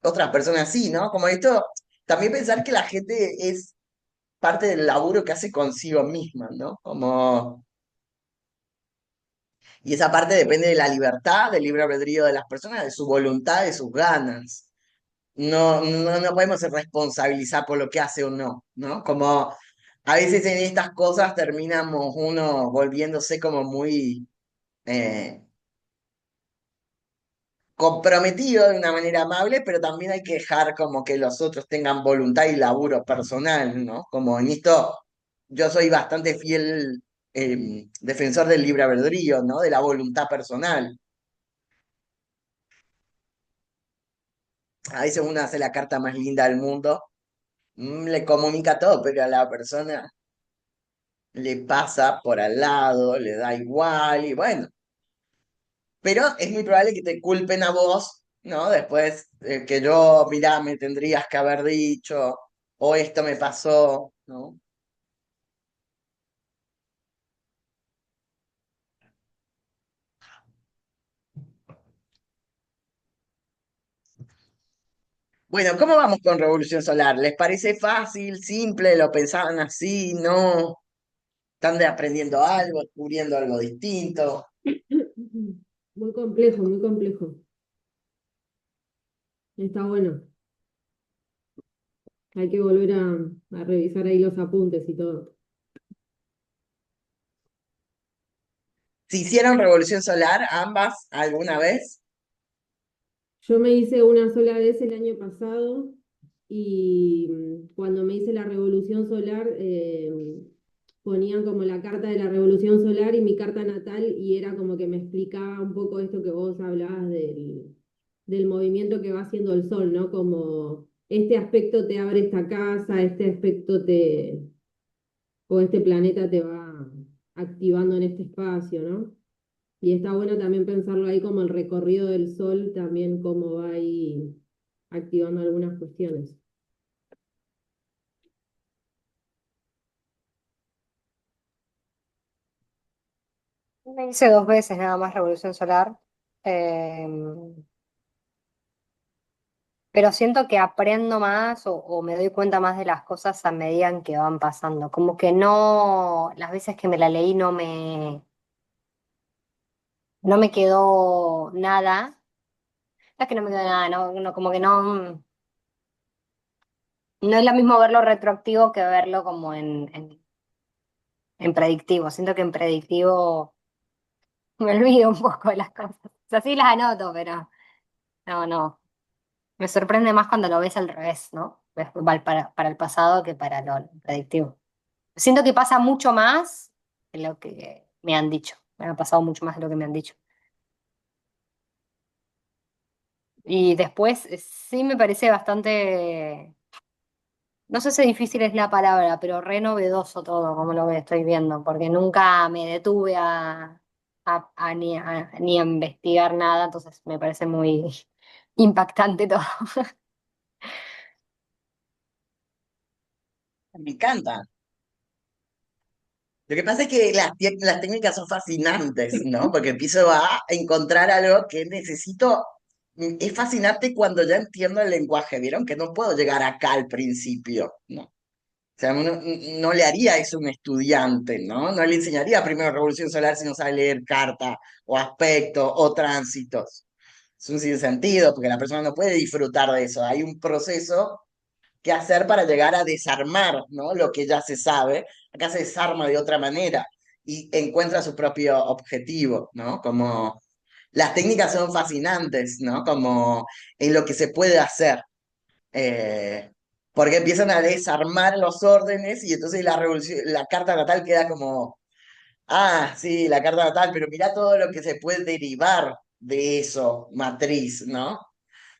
Speaker 1: otras personas sí, ¿no? Como esto, también pensar que la gente es parte del laburo que hace consigo misma, ¿no? Como... Y esa parte depende de la libertad, del libre albedrío de las personas, de su voluntad, de sus ganas. No podemos ser responsabilizar por lo que hace o no, ¿no? Como a veces en estas cosas terminamos uno volviéndose como muy eh, comprometido de una manera amable, pero también hay que dejar como que los otros tengan voluntad y laburo personal, ¿no? Como en esto yo soy bastante fiel defensor del libre albedrío, ¿no? De la voluntad personal. A veces uno hace la carta más linda del mundo, le comunica todo, pero a la persona le pasa por al lado, le da igual, y bueno, pero es muy probable que te culpen a vos, ¿no? Después que yo, mirá, me tendrías que haber dicho, o esto me pasó, ¿no? Bueno, ¿cómo vamos con Revolución Solar? ¿Les parece fácil, simple? ¿Lo pensaban así? ¿No? están aprendiendo algo, descubriendo algo distinto.
Speaker 3: Muy complejo, muy complejo. Está bueno. Hay que volver a revisar ahí los apuntes y todo.
Speaker 1: ¿Se hicieron revolución solar ambas alguna vez?
Speaker 3: Yo me hice una sola vez el año pasado y cuando me hice la revolución solar, ponían como la carta de la revolución solar y mi carta natal y era como que me explicaba un poco esto que vos hablabas del movimiento que va haciendo el sol, ¿no? Como este aspecto te abre esta casa, este aspecto o este planeta te va activando en este espacio, ¿no? Y está bueno también pensarlo ahí como el recorrido del sol, también cómo va ahí activando algunas cuestiones.
Speaker 2: Me hice 2 veces nada más Revolución Solar, eh, pero siento que aprendo más o me doy cuenta más de las cosas a medida en que van pasando. Como que no, las veces que me la leí no me quedó nada. No es que no me quedó nada, como que no es lo mismo verlo retroactivo que verlo como en predictivo. Siento que en predictivo me olvido un poco de las cosas. O sea, sí las anoto, pero no. Me sorprende más cuando lo ves al revés, ¿no? Ves para el pasado que para lo predictivo. Siento que pasa mucho más de lo que me han dicho. Me ha pasado mucho más de lo que me han dicho. Y después sí me parece bastante, no sé si difícil es la palabra, pero re novedoso todo, como estoy viendo, porque nunca me detuve ni a investigar nada, entonces me parece muy impactante todo.
Speaker 1: Me encanta. Lo que pasa es que las técnicas son fascinantes, ¿no? Porque empiezo a encontrar algo que necesito. Es fascinante cuando ya entiendo el lenguaje, ¿vieron? Que no puedo llegar acá al principio, ¿no? O sea, uno no le haría eso a un estudiante, ¿no? No le enseñaría primero Revolución Solar si no sabe leer carta, o aspecto, o tránsitos. Es un sinsentido, porque la persona no puede disfrutar de eso. Hay un proceso que hacer para llegar a desarmar, ¿no? Lo que ya se sabe. Acá se desarma de otra manera y encuentra su propio objetivo, ¿no? Como las técnicas son fascinantes, ¿no? Como en lo que se puede hacer. Eh, Porque empiezan a desarmar los órdenes y entonces la carta natal queda como, ah, sí, la carta natal, pero mira todo lo que se puede derivar de eso, matriz, ¿no?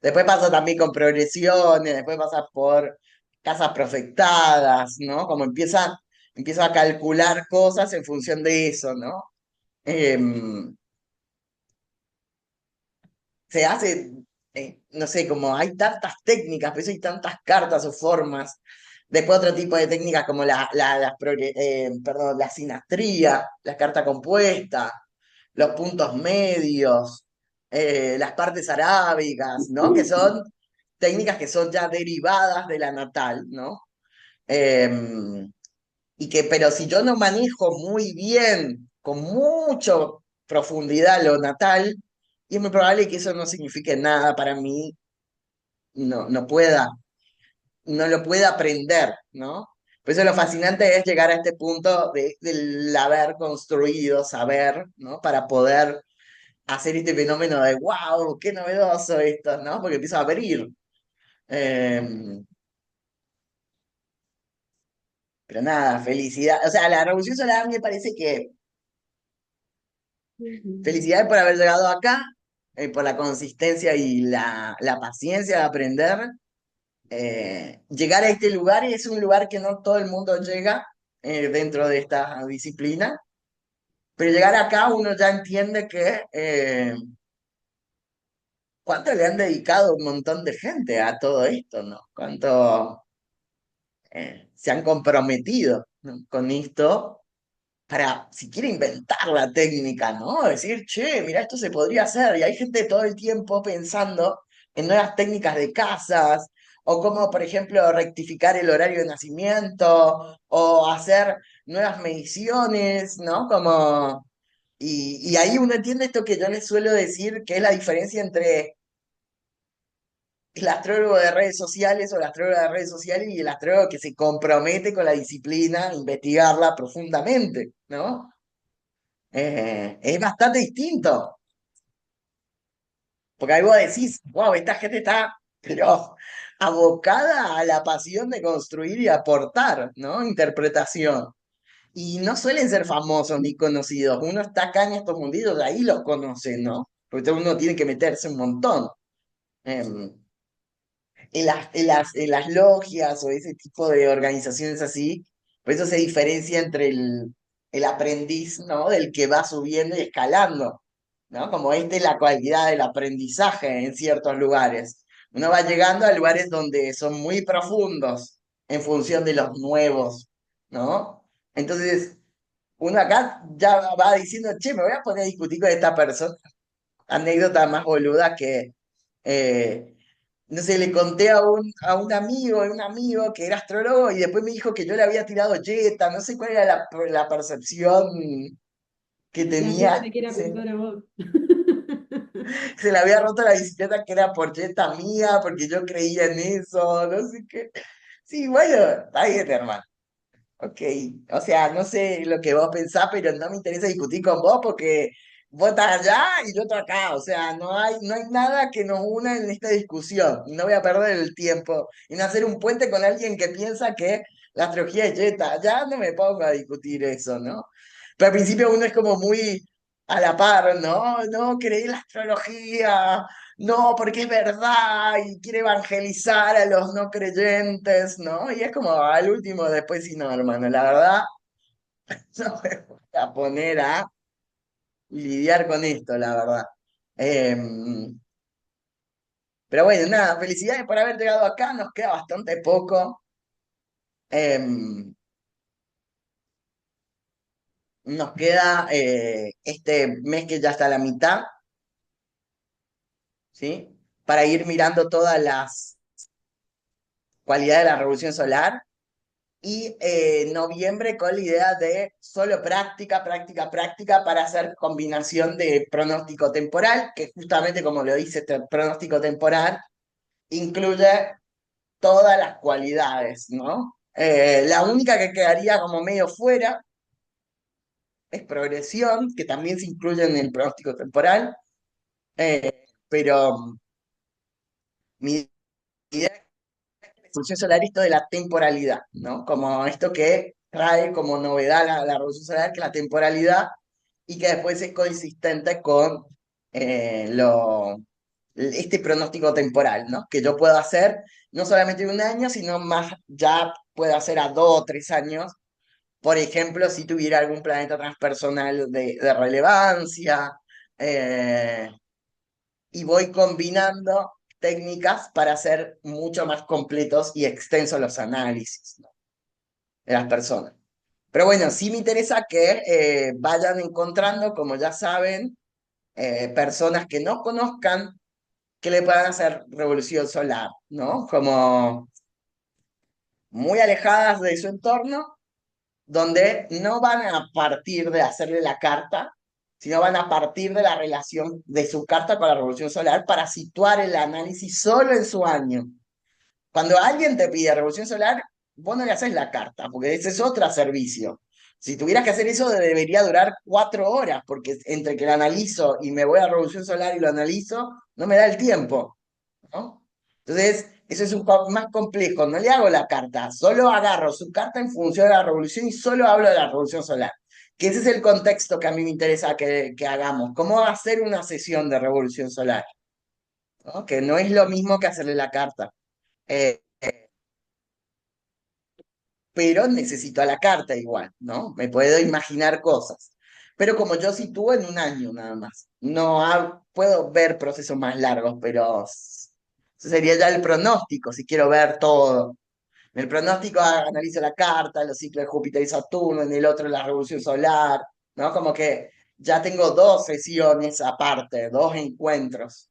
Speaker 1: Después pasa también con progresiones, después pasa por casas profectadas, ¿no? Como empieza a calcular cosas en función de eso, ¿no? Em, Se hace, no sé, como hay tantas técnicas, pero hay tantas cartas o formas. Después otro tipo de técnicas como perdón, la sinastría, la carta compuesta, los puntos medios, las partes arábicas, ¿no? Que son técnicas que son ya derivadas de la natal, ¿no? Em, pero si yo no manejo muy bien, con mucha profundidad lo natal, y es muy probable que eso no signifique nada para mí, no lo pueda aprender, ¿no? Por eso lo fascinante es llegar a este punto del haber construido, saber, ¿no? Para poder hacer este fenómeno de wow, qué novedoso esto, ¿no? Porque empieza a abrir. Eh, pero nada, felicidad. O sea, la revolución solar me parece que
Speaker 3: Ujú.
Speaker 1: felicidades por haber llegado acá, por la consistencia y la paciencia de aprender. Llegar a este lugar es un lugar que no todo el mundo llega dentro de esta disciplina, pero llegar acá uno ya entiende que cuánto le han dedicado un montón de gente a todo esto, ¿no? Cuánto se han comprometido, ¿no? Con esto para, si quiere inventar la técnica, ¿no? Decir, che, mira, esto se podría hacer. Y hay gente todo el tiempo pensando en nuevas técnicas de casas, o cómo, por ejemplo, rectificar el horario de nacimiento, o hacer nuevas mediciones, ¿no? Como, y ahí uno entiende esto que yo les suelo decir, que es la diferencia entre el astrólogo de redes sociales o la astróloga de redes sociales y el astrólogo que se compromete con la disciplina, a investigarla profundamente, ¿no? Es bastante distinto, porque ahí vos decís, wow, esta gente está, pero abocada a la pasión de construir y aportar, ¿no? Interpretación. Y no suelen ser famosos ni conocidos. Uno está acá en estos mundillos, ahí los conoce, ¿no? Porque uno tiene que meterse un montón. Em, en las logias o ese tipo de organizaciones así, por eso se diferencia entre el aprendiz, ¿no? Del que va subiendo y escalando, ¿no? Como esta es la cualidad del aprendizaje en ciertos lugares. Uno va llegando a lugares donde son muy profundos en función de los nuevos, ¿no? Entonces, uno acá ya va diciendo, che, me voy a poner a discutir con esta persona. Anécdota más boluda que, eh, no sé, le conté a un amigo que era astrólogo y después me dijo que yo le había tirado yeta, no sé cuál era la percepción que
Speaker 3: La gente
Speaker 1: tenía,
Speaker 3: te quiere apuntar a vos.
Speaker 1: se le había roto la bicicleta que era por yeta mía, porque yo creía en eso, no sé qué. Sí, bueno, está bien, hermano. Ok, o sea, no sé lo que vos pensás, pero no me interesa discutir con vos porque vos estás allá y yo estoy acá. O sea, no hay nada que nos una en esta discusión. No voy a perder el tiempo en hacer un puente con alguien que piensa que la astrología es yeta. Ya no me pongo a discutir eso, ¿no? Pero al principio uno es como muy a la par, ¿no? No, creí en la astrología, no, porque es verdad y quiere evangelizar a los no creyentes, ¿no? Y es como al último, después sí, no, hermano, la verdad, no me voy a poner a lidiar con esto, la verdad. Pero bueno, nada, felicidades por haber llegado acá, nos queda bastante poco. Em, Nos queda este mes que ya está a la mitad, ¿sí? Para ir mirando todas las cualidades de la revolución solar. Y noviembre con la idea de solo práctica, práctica, práctica para hacer combinación de pronóstico temporal, que justamente como lo dice este pronóstico temporal, incluye todas las cualidades, ¿no? La única que quedaría como medio fuera es progresión, que también se incluye en el pronóstico temporal, pero mi idea es función solar esto de la temporalidad, ¿no? Como esto que trae como novedad la revolución solar, que es la temporalidad, y que después es consistente con este pronóstico temporal, ¿no? Que yo puedo hacer no solamente de un año, sino más, ya puedo hacer a 2 o 3 años. Por ejemplo, si tuviera algún planeta transpersonal de relevancia, eh, y voy combinando técnicas para hacer mucho más completos y extensos los análisis, ¿no? De las personas. Pero bueno, sí me interesa que vayan encontrando, como ya saben, personas que no conozcan que le puedan hacer revolución solar, ¿no? Como muy alejadas de su entorno, donde no van a partir de hacerle la carta, sino van a partir de la relación de su carta con la revolución solar para situar el análisis solo en su año. Cuando alguien te pide revolución solar, vos no le haces la carta, porque ese es otro servicio. Si tuvieras que hacer eso, debería durar 4 horas, porque entre que lo analizo y me voy a revolución solar y lo analizo, no me da el tiempo, ¿no? Entonces, eso es un poco más complejo. No le hago la carta, solo agarro su carta en función de la revolución y solo hablo de la revolución solar. Que ese es el contexto que a mí me interesa que hagamos. ¿Cómo hacer una sesión de revolución solar? ¿No? Que no es lo mismo que hacerle la carta. Eh, pero necesito a la carta igual, ¿no? Me puedo imaginar cosas. Pero como yo sitúo en un año nada más, no puedo ver procesos más largos, pero eso sería ya el pronóstico, si quiero ver todo. En el pronóstico analizo la carta, los ciclos de Júpiter y Saturno, en el otro la revolución solar, ¿no? Como que ya tengo 2 sesiones aparte, 2 encuentros.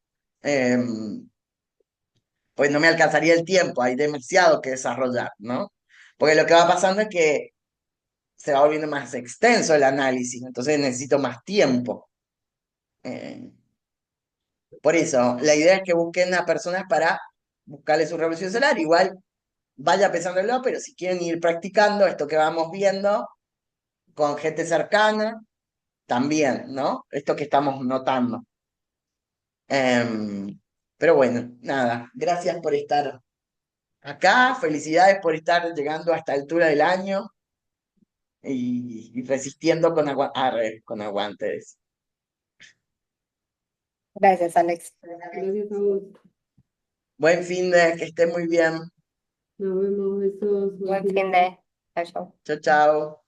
Speaker 1: Pues no me alcanzaría el tiempo, hay demasiado que desarrollar, ¿no? Porque lo que va pasando es que se va volviendo más extenso el análisis, entonces necesito más tiempo. Por eso, la idea es que busquen a personas para buscarle su revolución solar, igual vaya pensándolo, pero si quieren ir practicando esto que vamos viendo con gente cercana, también, ¿no? Esto que estamos notando. Pero bueno, nada, gracias por estar acá, felicidades por estar llegando a esta altura del año y resistiendo con aguantes.
Speaker 2: Gracias, Alex.
Speaker 3: Gracias a vos.
Speaker 1: Buen fin de, que esté muy bien.
Speaker 3: Nos vemos, besos, buen
Speaker 2: Buen
Speaker 3: fin de
Speaker 2: fin de. Chau, chau.
Speaker 1: Chao, chao.